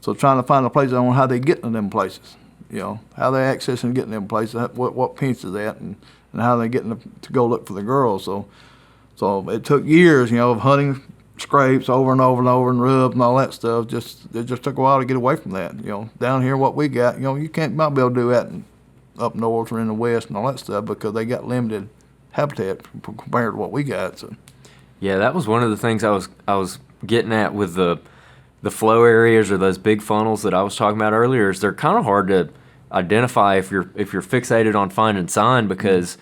trying to find a place on how they get to them places, how they accessing and getting them places, what pinch is that, and how they getting to go look for the girls. So it took years, of hunting scrapes over and over and over and rubs and all that stuff. It just took a while to get away from that. Down here, what we got, you might be able to do that up north or in the west and all that stuff because they got limited habitat compared to what we got. So. Yeah, that was one of the things I was getting at with the flow areas or those big funnels that I was talking about earlier. Is they're kind of hard to identify if you're fixated on finding sign because,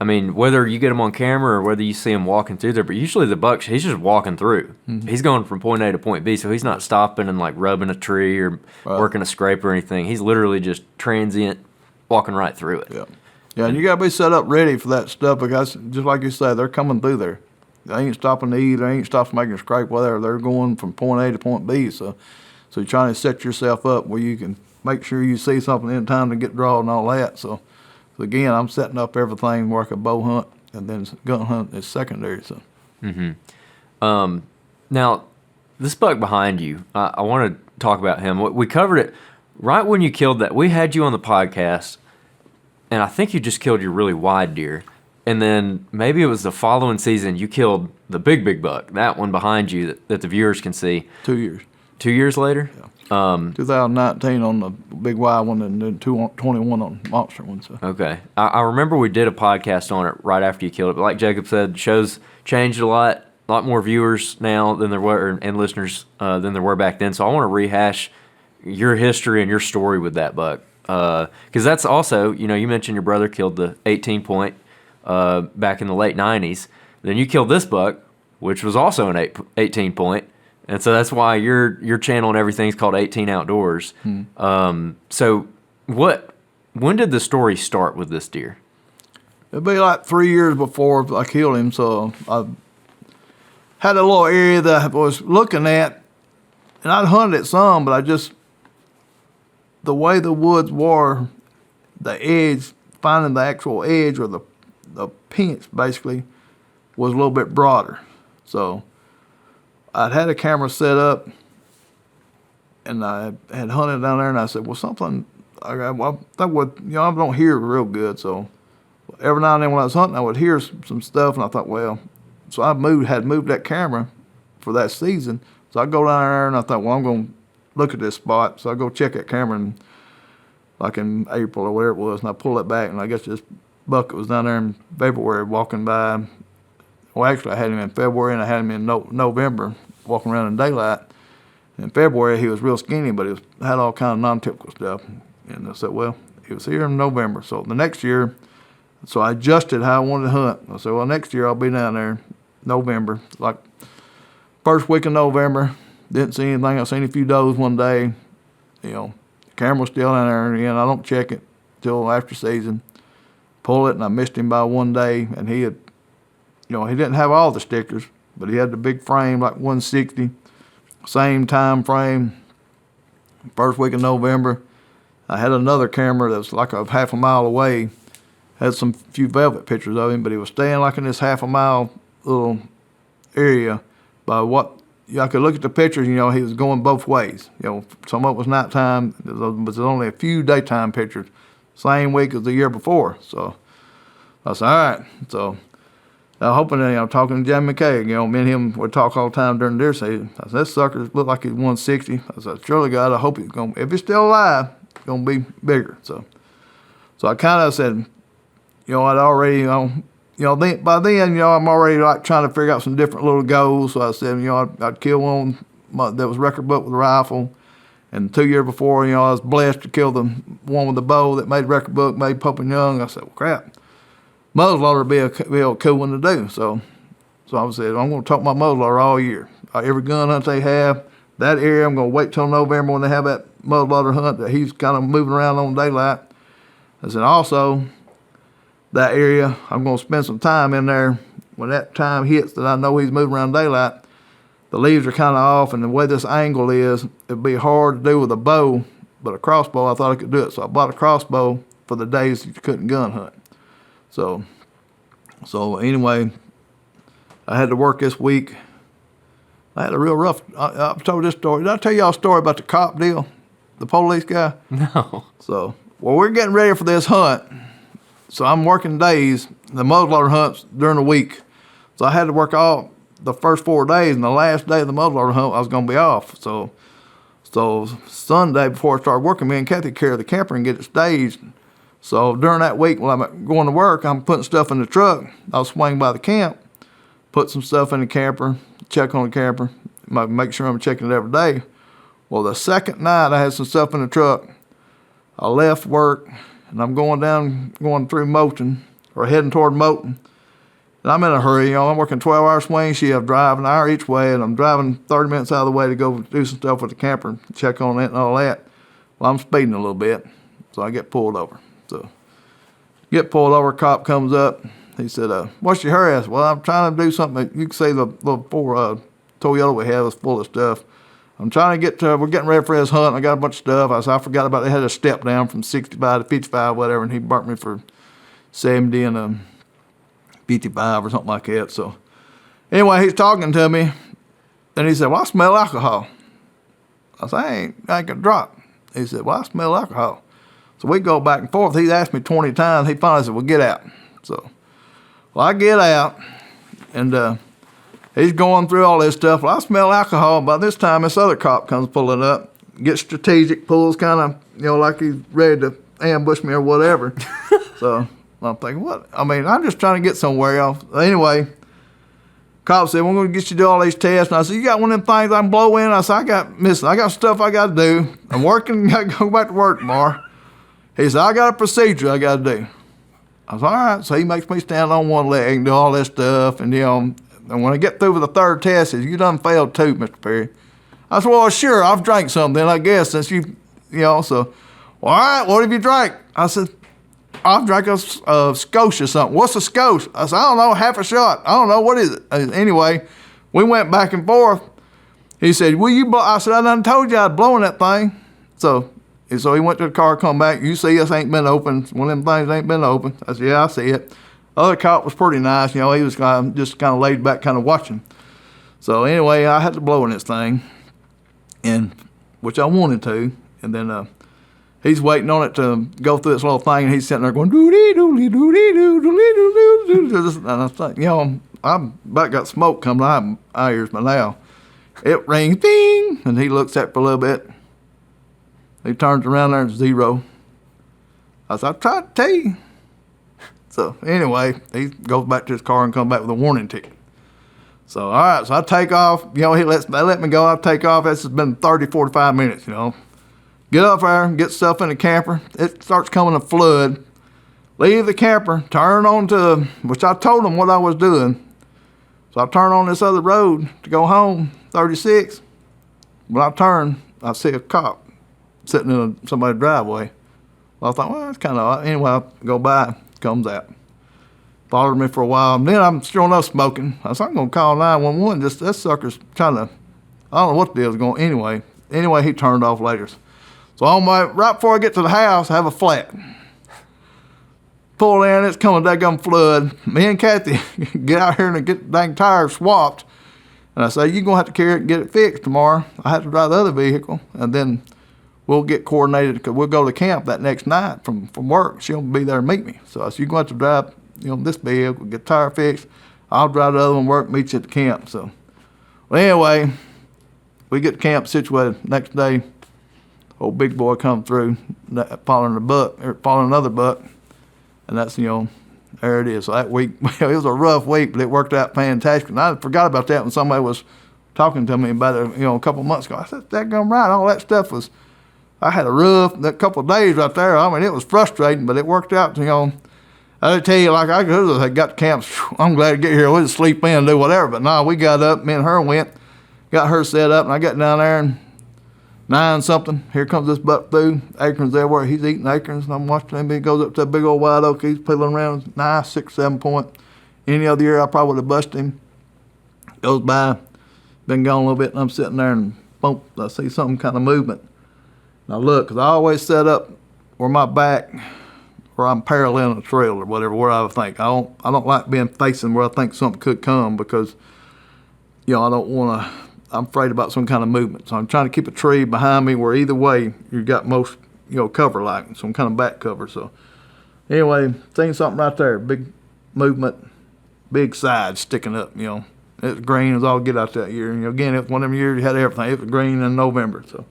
I mean, whether you get them on camera or whether you see them walking through there, but usually the buck, he's just walking through. He's going from point A to point B, so he's not stopping and like rubbing a tree or working a scrape or anything. He's literally just transient, walking right through it. Yeah, and you got to be set up ready for that stuff because just like you say, they're coming through there. They ain't stopping to eat. They ain't stopping making a scrape. Whether they're going from point A to point B. So you're trying to set yourself up where you can make sure you see something in time to get drawn and all that. So again, I'm setting up everything where I can bow hunt and then gun hunt is secondary. So. Now, this buck behind you, I want to talk about him. We covered it right when you killed that. We had you on the podcast, and I think you just killed your really wide deer. And then maybe it was the following season you killed the big buck, that one behind you that the viewers can see. 2 years. 2 years later? Yeah. 2019 on the big wide one and then 21 on monster one. So. Okay. I remember we did a podcast on it right after you killed it. But like Jacob said, shows changed a lot more viewers now than there were, and listeners than there were back then. So I want to rehash your history and your story with that buck. Because that's also, you mentioned your brother killed the 18-point. Back in the late 90s. Then you killed this buck, which was also an 18 point. And so that's why your channel and everything's called 18 Outdoors. So when did the story start with this deer? It'd be like 3 years before I killed him. So I had a little area that I was looking at, and I'd hunted it some, but the way the woods were, the edge, finding the actual edge or the pinch basically was a little bit broader. So I'd had a camera set up and I had hunted down there and I said, well, something, I don't hear real good. So every now and then when I was hunting, I would hear some stuff and I thought, well, so I had moved that camera for that season. So I go down there and I thought, well, I'm going to look at this spot. So I go check that camera and like in April or whatever it was, and I pull it back and I guess this buck was down there in February walking by. Well, actually, I had him in February and I had him in November walking around in daylight. In February, he was real skinny, but he had all kind of non-typical stuff. And I said, well, he was here in November. So the next year, so I adjusted how I wanted to hunt. I said, well, next year I'll be down there November, like first week of November. Didn't see anything. I seen a few does one day. The camera's still down there. Again, I don't check it till after season. Pull it, and I missed him by one day, and he had, he didn't have all the stickers, but he had the big frame, like 160, same time frame, first week of November. I had another camera that was like a half a mile away, had some few velvet pictures of him, but he was staying like in this half a mile little area. By what, I could look at the pictures, he was going both ways. Some of it was nighttime, but there's only a few daytime pictures. Same week as the year before. So I said, all right. So I'm hoping that, talking to Jim McKay, me and him would talk all the time during deer season. I said, this sucker looked like he's 160. I said, surely God, I hope if he's still alive, it's going to be bigger. So I kind of said, I'd already, by then, I'm already like trying to figure out some different little goals. So I said, I'd kill one that was record book with a rifle. And 2 years before, I was blessed to kill the one with the bow that made record book, made Pope and Young. I said, well, crap, muzzleloader would be a cool one to do. So I said, I'm going to talk my muzzleloader all year. Every gun hunt they have, that area, I'm going to wait till November when they have that muzzleloader hunt that he's kind of moving around on daylight. I said, also, that area, I'm going to spend some time in there. When that time hits that I know he's moving around daylight, the leaves are kind of off, and the way this angle is, it'd be hard to do with a bow, but a crossbow, I thought I could do it. So I bought a crossbow for the days you couldn't gun hunt. So anyway, I had to work this week. I had a real rough, I've told this story. Did I tell y'all a story about the cop deal? The police guy? No. So, we're getting ready for this hunt. So I'm working days, the muzzleloader hunts during the week. So I had to work all the first 4 days, and the last day of the muzzleloader hunt, I was going to be off. So Sunday before I started working, me and Kathy carry the camper and get it staged. So during that week while I'm going to work, I'm putting stuff in the truck. I'll swing by the camp, put some stuff in the camper, check on the camper, make sure I'm checking it every day. Well, the second night I had some stuff in the truck. I left work, and I'm going through Moulton, or heading toward Moulton. And I'm in a hurry, I'm working 12-hour swing shift, driving an hour each way, and I'm driving 30 minutes out of the way to go do some stuff with the camper, check on it and all that. Well, I'm speeding a little bit, so I get pulled over. So, get pulled over, cop comes up. He said, what's your hurry? I said, well, I'm trying to do something. You can see the little Toyota we have is full of stuff. I'm trying to we're getting ready for this hunt. I got a bunch of stuff. I said, I forgot about it. They had a step down from 65 to 55, whatever, and he burnt me for 70 and 55 or something like that. So anyway, he's talking to me, and he said, well, I smell alcohol. I said, I ain't gonna drop. He said, well, I smell alcohol. So we go back and forth. He's asked me 20 times. He finally said, well, get out. So, well, I get out, and he's going through all this stuff. Well, I smell alcohol. By this time, this other cop comes pulling up, gets strategic, pulls kind of, like he's ready to ambush me or whatever. So I'm thinking, what? I mean, I'm just trying to get somewhere else. Anyway, cop said, we're going to get you to do all these tests. And I said, you got one of them things I can blow in? I said, I got stuff I got to do. I'm working, got to go back to work tomorrow. He said, I got a procedure I got to do. I said, all right. So he makes me stand on one leg and do all this stuff. And, and when I get through with the third test, he says, you done failed too, Mr. Perry. I said, well, sure, I've drank something, I guess, since so, well, all right, what have you drank? I said, I've drank a Scotia or something. What's a Scotia? I said, I don't know, half a shot. I don't know, what is it? Anyway, we went back and forth. He said, will you blow? I said, I done told you I'd blowing that thing. So he went to the car, come back. You see, this ain't been open. One of them things ain't been open. I said, yeah, I see it. Other cop was pretty nice. He was just kind of laid back, kind of watching. So anyway, I had to blow in this thing, and which I wanted to. And then he's waiting on it to go through this little thing, and he's sitting there going, doody doody doody doo doody doo doo. And I think, I've about got smoke coming out of my ears by now. It rings, ding, and he looks at it for a little bit. He turns around there and 0. I said, I tried to tell you. So anyway, he goes back to his car and comes back with a warning ticket. So all right, so I take off. They let me go. I take off. This has been 30, 45 minutes. Get up there, get stuff in the camper. It starts coming a flood. Leave the camper, turn on to, which I told them what I was doing. So I turn on this other road to go home, 36. When I turn, I see a cop sitting in somebody's driveway. Well, I thought, well, that's kind of odd. Anyway, I go by, comes out. Followed me for a while. And then I'm sure enough smoking. I said, I'm going to call 911. Just this sucker's trying to, I don't know what the deal's going. Anyway, he turned off later. So right before I get to the house, I have a flat. Pull in, it's coming a daggum flood. Me and Kathy get out here and get the dang tires swapped. And I say, you're going to have to carry it and get it fixed tomorrow. I have to drive the other vehicle. And then we'll get coordinated because we'll go to camp that next night from work. She'll be there to meet me. So I said, you're going to have to drive this big. We get the tire fixed. I'll drive the other one, work, meet you at the camp. So, well, anyway, we get the camp situated. Next day, old big boy come through, following another buck, and that's, there it is. So that week, it was a rough week, but it worked out fantastic. And I forgot about that when somebody was talking to me about it, a couple months ago. I said, that gone right. All that stuff was, I had a couple of days right there. I mean, it was frustrating, but it worked out. I tell you, like I got to camps. I'm glad to get here. We'll just sleep in and do whatever. But no, we got up. Me and her went, got her set up, and I got down there and 9 something. Here comes this buck through. Acorns everywhere. He's eating acorns, and I'm watching him. He goes up to that big old white oak. He's peeling around. Nice 6, 7 point. Any other year, I probably would have busted him. Goes by, been gone a little bit, and I'm sitting there, and boom, I see some kind of movement. And I look, 'cause I always set up where my back, where I'm paralleling the trail or whatever, where I think. I don't like being facing where I think something could come because, I don't want to. I'm afraid about some kind of movement. So I'm trying to keep a tree behind me where either way you got most, cover like, some kind of back cover. So anyway, seen something right there, big movement, big side sticking up, It was green as all get out that year. And again, it was one of them years you had everything. It was green in November. So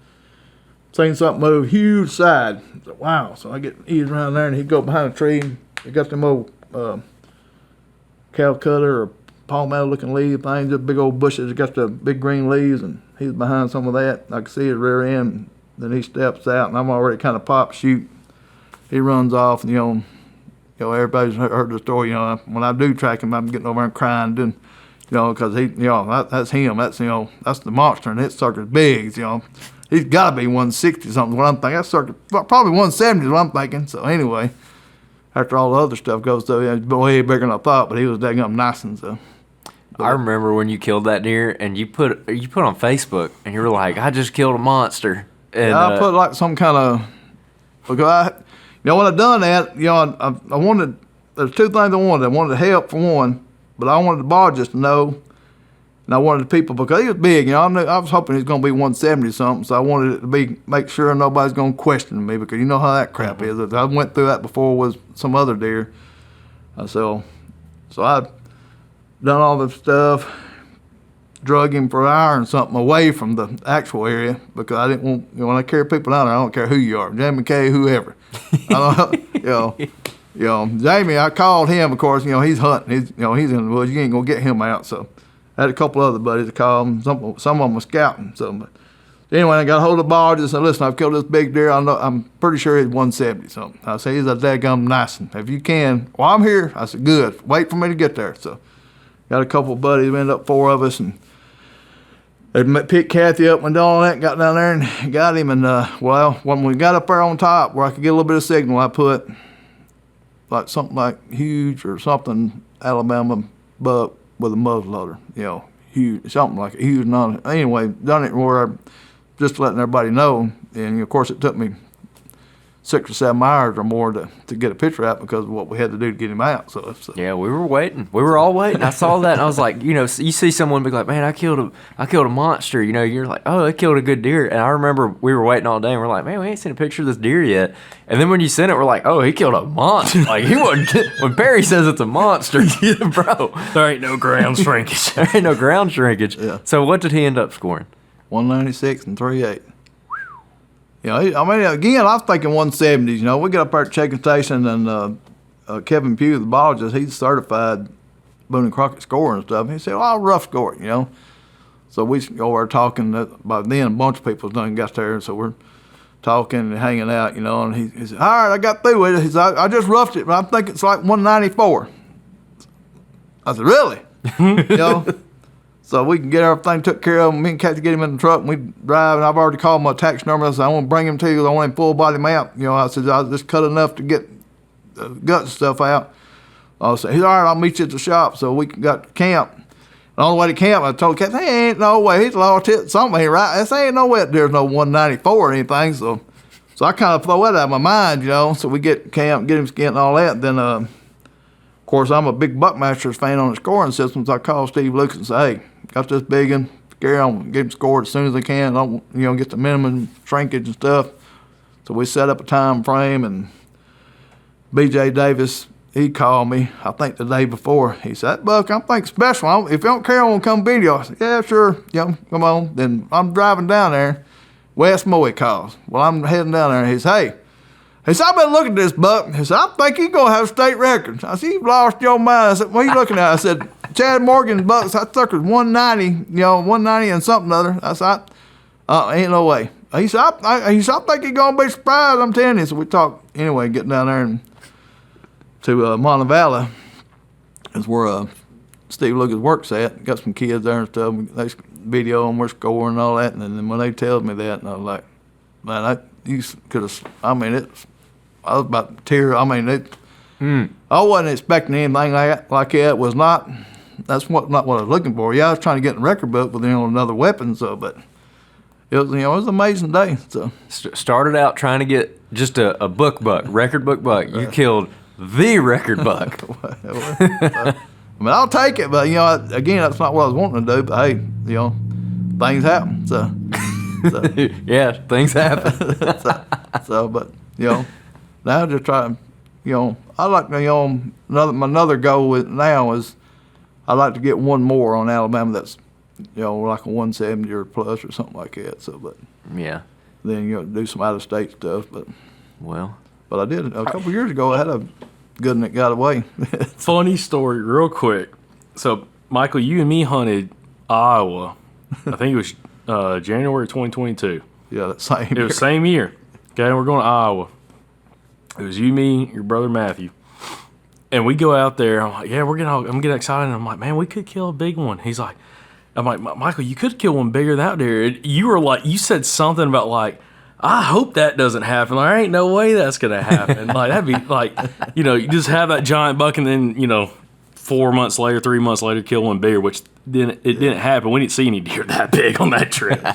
seen something move, huge side. So, wow. So I get eased around there and he'd go behind a tree. He got them old cow cutter or palmetto looking leaf things, just big old bushes. It got the big green leaves, and he's behind some of that. I can see his rear end. Then he steps out, and I'm already kind of pop shoot. He runs off, and everybody's heard the story. When I do track him, I'm getting over and crying, then, because he, that's him. That's the monster, and his sucker's big. He's got to be 160 something. What I'm thinking, that sucker probably 170 is what I'm thinking. So anyway, after all the other stuff goes through, he's way bigger than I thought, but he was daggum nice and so. I remember when you killed that deer and you put on Facebook and you were like, I just killed a monster. And yeah, I put like some kind of, because when I done that, I wanted, there's 2 things I wanted. I wanted to help for one, but I wanted the barges to know, and I wanted the people, because he was big, I was hoping he was going to be 170 something, so I wanted it to make sure nobody's going to question me, because you know how that crap is. I went through that before with some other deer. So I done all the stuff, drug him for an hour and something away from the actual area, because I didn't want, when I carry people down there, I don't care who you are, Jamie Kay, whoever. Jamie, I called him, of course, he's hunting, he's in the woods, you ain't gonna get him out, so I had a couple other buddies to call him, some of them were scouting, so, but anyway, I got a hold of the barge and said, listen, I've killed this big deer, I'm pretty sure he's 170 something. I said, he's a daggum nice one. If you can, well, I'm here. I said, good, wait for me to get there, so. Got a couple of buddies, we ended up 4 of us, and they picked Kathy up, went down all that, got down there and got him. And when we got up there on top where I could get a little bit of signal, I put like something like huge or something Alabama buck with a muzzleloader, huge, something like a huge anyway, done it where just letting everybody know. And of course, it took me 6 or 7 hours or more to get a picture out because of what we had to do to get him out. So yeah, we were waiting. We were all waiting. I saw that and I was like, you see someone be like, man, I killed a monster. You're like, oh, I killed a good deer. And I remember we were waiting all day and we're like, man, we ain't seen a picture of this deer yet. And then when you sent it, we're like, oh, he killed a monster. Like he wasn't. When Perry says it's a monster, bro, There ain't no ground shrinkage. there ain't no ground shrinkage. Yeah. So what did he end up scoring? 196 and 3/8. Again, I was thinking 170s. We got up there at checking station, and Kevin Pugh, the biologist, he's certified Boone and Crockett score and stuff. And he said, well, I'll rough score it, So we go over talking. By then, a bunch of people done got there, so we're talking and hanging out, and he said, all right, I got through with it. He said, I just roughed it, but I think it's like 194. I said, really? So we can get everything took care of. Me and Kathy get him in the truck, and we drive. And I've already called my tax number. I said, I want to bring him to you. I want him full body mount. I said, I just cut enough to get the guts and stuff out. I said, he's all right. I'll meet you at the shop. So we got to camp. And on the way to camp, I told Kathy, hey, ain't no way. He's lost it. Something ain't right. This ain't no way. There's no 194 or anything. So I kind of throw that out of my mind, So we get to camp, get him skinned and all that. And then, of course, I'm a big Buckmasters fan on the scoring system. So I call Steve Lucas and say, hey, got this big one. Carry on, get him scored as soon as I can. Don't, get the minimum shrinkage and stuff. So we set up a time frame, and B.J. Davis, he called me, I think the day before. He said, Buck, I'm thinking special. If you don't care, I want to come video. I said, yeah, sure. Come on. Then I'm driving down there. Wes Moy calls. Well, I'm heading down there. He said, hey. He said, I've been looking at this, Buck. He said, I think you're going to have state records. I said, you've lost your mind. I said, what are you looking at? I said, Chad Morgan's bucks, I took her 190, 190 and something other. I said, ain't no way. He said, I think you're going to be surprised. I'm telling you. So we talked, anyway, getting down there and to Montevallo is where Steve Lucas works at. Got some kids there and stuff. They video and we're scoring and all that. And then when they tell me that, and I was like, man, you could have, I was about to tear. I wasn't expecting anything like that. Was not. That's not what I was looking for. Yeah, I was trying to get in the record book with another weapon. So, but it was it was an amazing day. So Started out trying to get just a record book buck. You killed the record buck. I'll take it. But again, that's not what I was wanting to do. But hey, things happen. So yeah, things happen. but now just try. I like to. Another goal now is I'd like to get one more on Alabama that's like a 170 or plus or something like that. So, but yeah, then do some out of state stuff. But I did a couple years ago. I had a good one that got away. Funny story, real quick. So, Michael, you and me hunted Iowa. I think it was January 2022. Yeah, that same. It was the same year. Okay, we're going to Iowa. It was you, me, your brother Matthew. And we go out there. I'm like, yeah, I'm getting excited. And I'm like, man, we could kill a big one. I'm like, Michael, you could kill one bigger than out there. You were like, you said something about like, I hope that doesn't happen. Like, there ain't no way that's gonna happen. Like, that'd be like, you just have that giant buck and then, 4 months later, 3 months later, kill one bigger, which didn't happen. We didn't see any deer that big on that trip.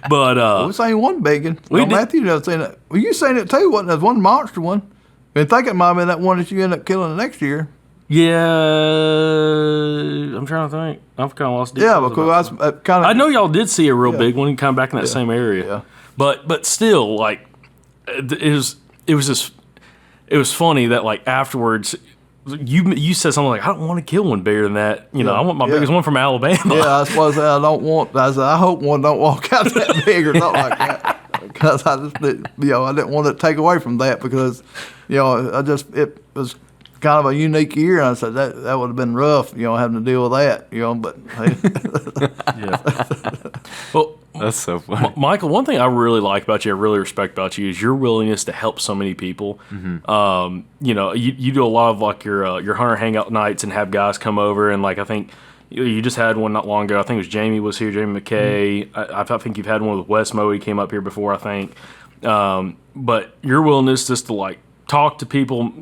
But we seen one big one. We did. Matthew never seen it. Well, you seen it too, wasn't it? One monster one. I think it might have been that one that you ended up killing the next year. yeah, I'm trying to think. I've kind of lost. Yeah, because I know y'all did see a real Yeah. big one, kind of back in that same area. Yeah. But still, like, it was funny that like afterwards, you said something like, I don't want to kill one bigger than that. I want my biggest one from Alabama. Yeah, that's what I said. I said, I hope one don't walk out that big or something like that. Because I just, I didn't want to take away from that because, it was kind of a unique year. And I said that would have been rough, having to deal with that, but hey. Yeah. Well, That's so funny. Michael, one thing I really like about you, I really respect about you, is your willingness to help so many people. Mm-hmm. You do a lot of like your hunter hangout nights and have guys come over, and like I think you just had one not long ago. I think it was Jamie was here, Jamie McKay. Mm-hmm. I think you've had one with Wes Moe. He came up here before, I think. But your willingness just to like talk to people,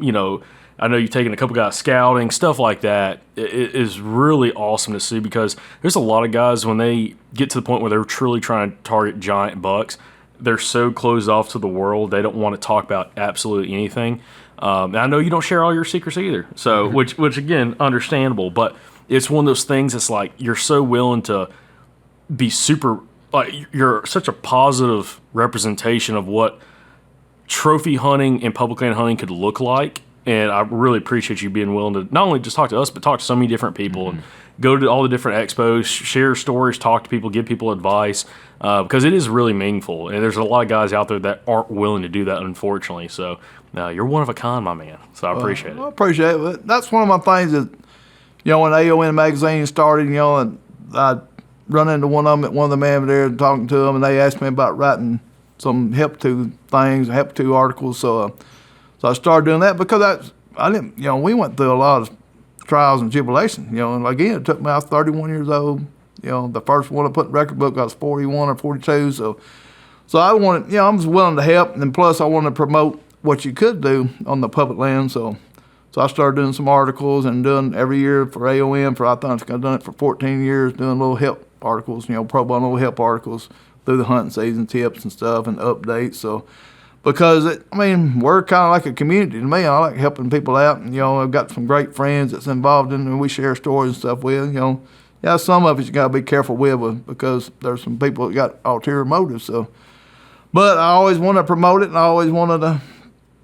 I know you've taken a couple guys scouting, stuff like that. It is really awesome to see because there's a lot of guys when they get to the point where they're truly trying to target giant bucks, they're so closed off to the world, they don't want to talk about absolutely anything. And I know you don't share all your secrets either, so which again, understandable, but it's one of those things that's like you're so willing to be super, like you're such a positive representation of what trophy hunting and public land hunting could look like. And I really appreciate you being willing to not only just talk to us, but talk to so many different people and go to all the different expos, share stories, talk to people, give people advice, because it is really meaningful. And there's a lot of guys out there that aren't willing to do that, unfortunately. So you're one of a kind, my man. So I appreciate it. I appreciate it. But that's one of my things that, when AON magazine started, and I run into one of them at one of the men there talking to them, and they asked me about writing some help to things, help to articles. So I started doing that because I didn't, we went through a lot of trials and tribulations, and again, it took me, I was 31 years old, the first one I put in the record book, I was 41 or 42, so I wanted, I was willing to help, and then plus I wanted to promote what you could do on the public land, so I started doing some articles and doing every year for AOM, I've done it for 14 years, doing little help articles, pro bono help articles through the hunting season, tips and stuff, and updates, so. Because, we're kind of like a community to me. I like helping people out. And, I've got some great friends that's involved in it, and we share stories and stuff with. Some of it you got to be careful with because there's some people that got ulterior motives. So, but I always want to promote it, and I always wanted to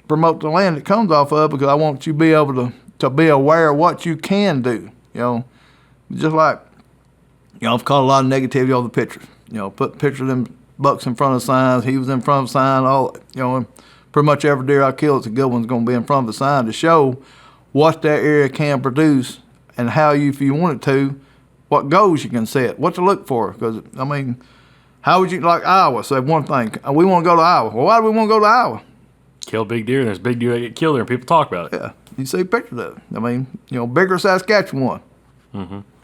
promote the land it comes off of because I want you to be able to to be aware of what you can do. Just like, I've caught a lot of negativity over the pictures. Put pictures of them bucks in front of signs. He was in front of sign. All and pretty much every deer I kill, it's a good one's going to be in front of the sign to show what that area can produce and how you, if you want it to, what goals you can set, what to look for. Because how would you like Iowa? Say one thing, we want to go to Iowa. Well, why do we want to go to Iowa? Kill big deer, and there's big deer that get killed there, and people talk about it. Yeah, you see pictures of it. Bigger Saskatchewan,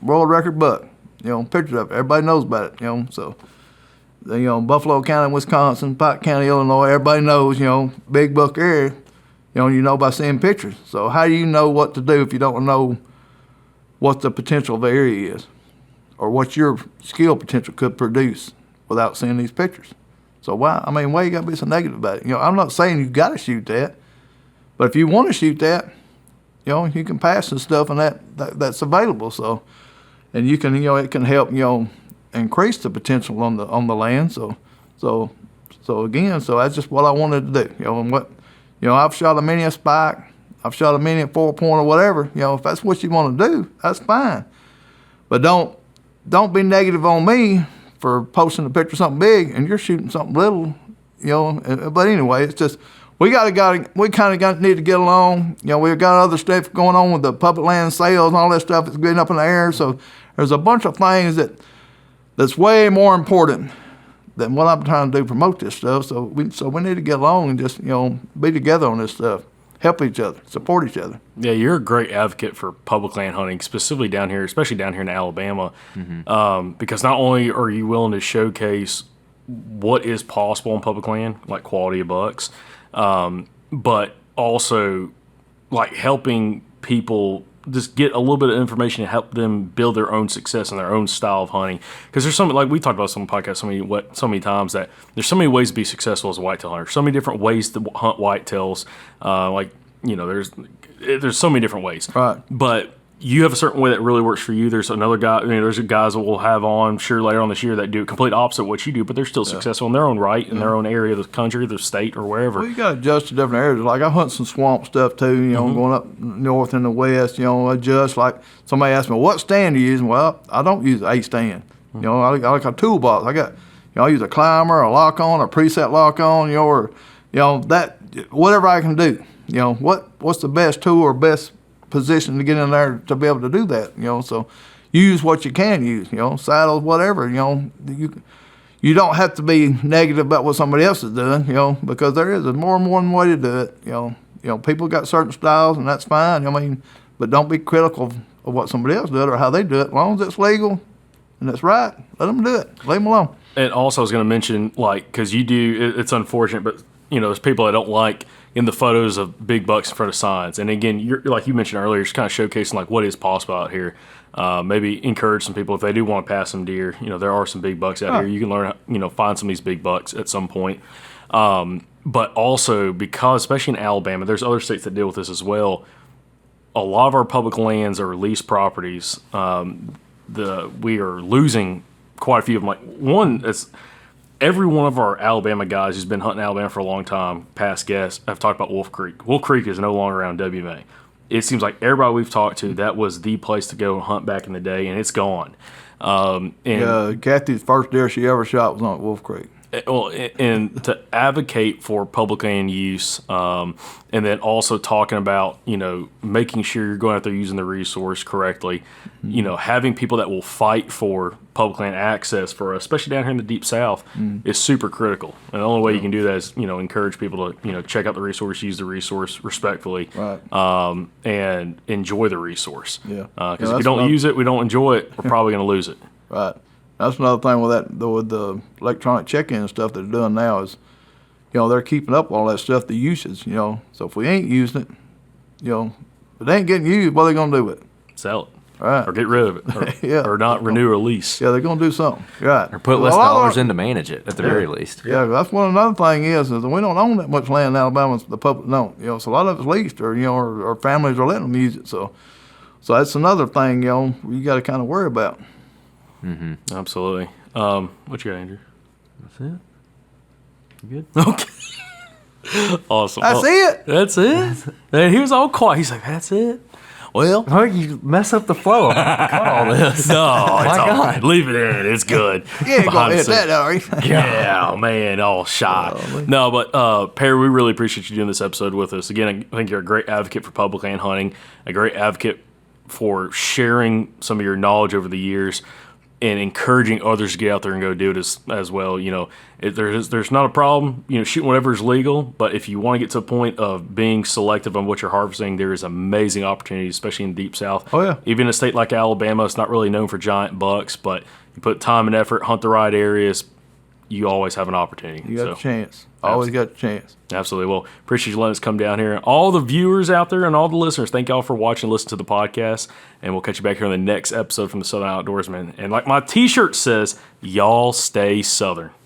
world record buck. Pictures of it. Everybody knows about it. So. Buffalo County, Wisconsin, Pike County, Illinois, everybody knows, big buck area, you know by seeing pictures. So how do you know what to do if you don't know what the potential of the area is or what your skill potential could produce without seeing these pictures? So why you got to be so negative about it? I'm not saying you got to shoot that, but if you want to shoot that, you can pass some stuff and that's available. So, and you can, it can help, increase the potential on the land. So that's just what I wanted to do. I've shot a mini a spike, I've shot a mini a 4-point or whatever. If that's what you want to do, that's fine. But don't be negative on me for posting a picture of something big and you're shooting something little. But anyway, it's just we kind of need to get along. We've got other stuff going on with the public land sales and all that stuff that's getting up in the air. So there's a bunch of things that's way more important than what I'm trying to do, promote this stuff. So we need to get along and just, be together on this stuff, help each other, support each other. Yeah, you're a great advocate for public land hunting, specifically down here, especially down here in Alabama, because not only are you willing to showcase what is possible on public land, like quality of bucks, but also like helping people just get a little bit of information to help them build their own success and their own style of hunting. Because there's something like we talked about on the podcast so many times that there's so many ways to be successful as a whitetail hunter. So many different ways to hunt whitetails. There's so many different ways. Right. But you have a certain way that really works for you. There's another guy. There's guys that we'll have on sure later on this year that do complete opposite of what you do, but they're still successful in their own right in their own area of the country, the state, or wherever. Well, you got to adjust to different areas. Like I hunt some swamp stuff too. Going up north and the west. Adjust. Like somebody asked me, "What stand do you use?" Well, I don't use a stand. I like a toolbox. I got. I use a climber, a lock on, a preset lock on. Or that whatever I can do. What's the best tool or best position to get in there to be able to do that, so use what you can use, saddles, whatever, you don't have to be negative about what somebody else is doing, because there is more than one way to do it, people got certain styles and that's fine, but don't be critical of what somebody else did or how they do it. As long as it's legal and it's right, let them do it, leave them alone. And also I was going to mention, because you do, it's unfortunate, but there's people that don't like in the photos of big bucks in front of signs. And again, you're like you mentioned earlier, just kind of showcasing what is possible out here. Maybe encourage some people if they do want to pass some deer. There are some big bucks out here. You can learn, find some of these big bucks at some point. But also because, especially in Alabama, there's other states that deal with this as well. A lot of our public lands are leased properties. We are losing quite a few of them. One is. Every one of our Alabama guys who's been hunting Alabama for a long time, past guests, have talked about Wolf Creek. Wolf Creek is no longer around WMA. It seems like everybody we've talked to, that was the place to go and hunt back in the day, and it's gone. Kathy's first deer she ever shot was on Wolf Creek. Well, and to advocate for public land use, and then also talking about, making sure you're going out there using the resource correctly, having people that will fight for public land access for us, especially down here in the deep south, is super critical. And the only way you can do that is, encourage people to, check out the resource, use the resource respectfully, right. And enjoy the resource. Yeah. Because if we don't use it, we don't enjoy it, we're probably going to lose it. Right. That's another thing with the electronic check-in stuff they're doing now is, they're keeping up all that stuff, the usage, So if we ain't using it, if it ain't getting used, what are they going to do with it? Sell it. Right. Or get rid of it. Or, or not renew or lease. Yeah, they're going to do something. Right. Or put less dollars in to manage it at the very least. Yeah, that's another thing is we don't own that much land in Alabama. The public don't. So a lot of it's leased or families are letting them use it. So that's another thing, you got to kind of worry about. Mm-hmm. Absolutely. What you got, Andrew? That's it. You good? Okay. Awesome. That's it. That's it. And he was all quiet. He's like, "That's it." Well, Oh, you mess up the flow. Cut all this. no, it's all God. right. Leave it in. It's good. You ain't Behind gonna the hit scenes. that, are you? Yeah, man, all shy. No, but Perry, we really appreciate you doing this episode with us. Again, I think you're a great advocate for public land hunting, a great advocate for sharing some of your knowledge over the years and encouraging others to get out there and go do it as well. You know, there's not a problem, you know, shooting whatever is legal, but if you want to get to a point of being selective on what you're harvesting, there is amazing opportunities, especially in the Deep South. Oh, yeah. Even a state like Alabama, it's not really known for giant bucks, but you put time and effort, hunt the right areas, you always have an opportunity. You got a chance. Always got a chance. Absolutely. Well, appreciate you letting us come down here. All the viewers out there and all the listeners, thank y'all for watching and listening to the podcast. And we'll catch you back here on the next episode from the Southern Outdoorsman. And like my t-shirt says, y'all stay Southern.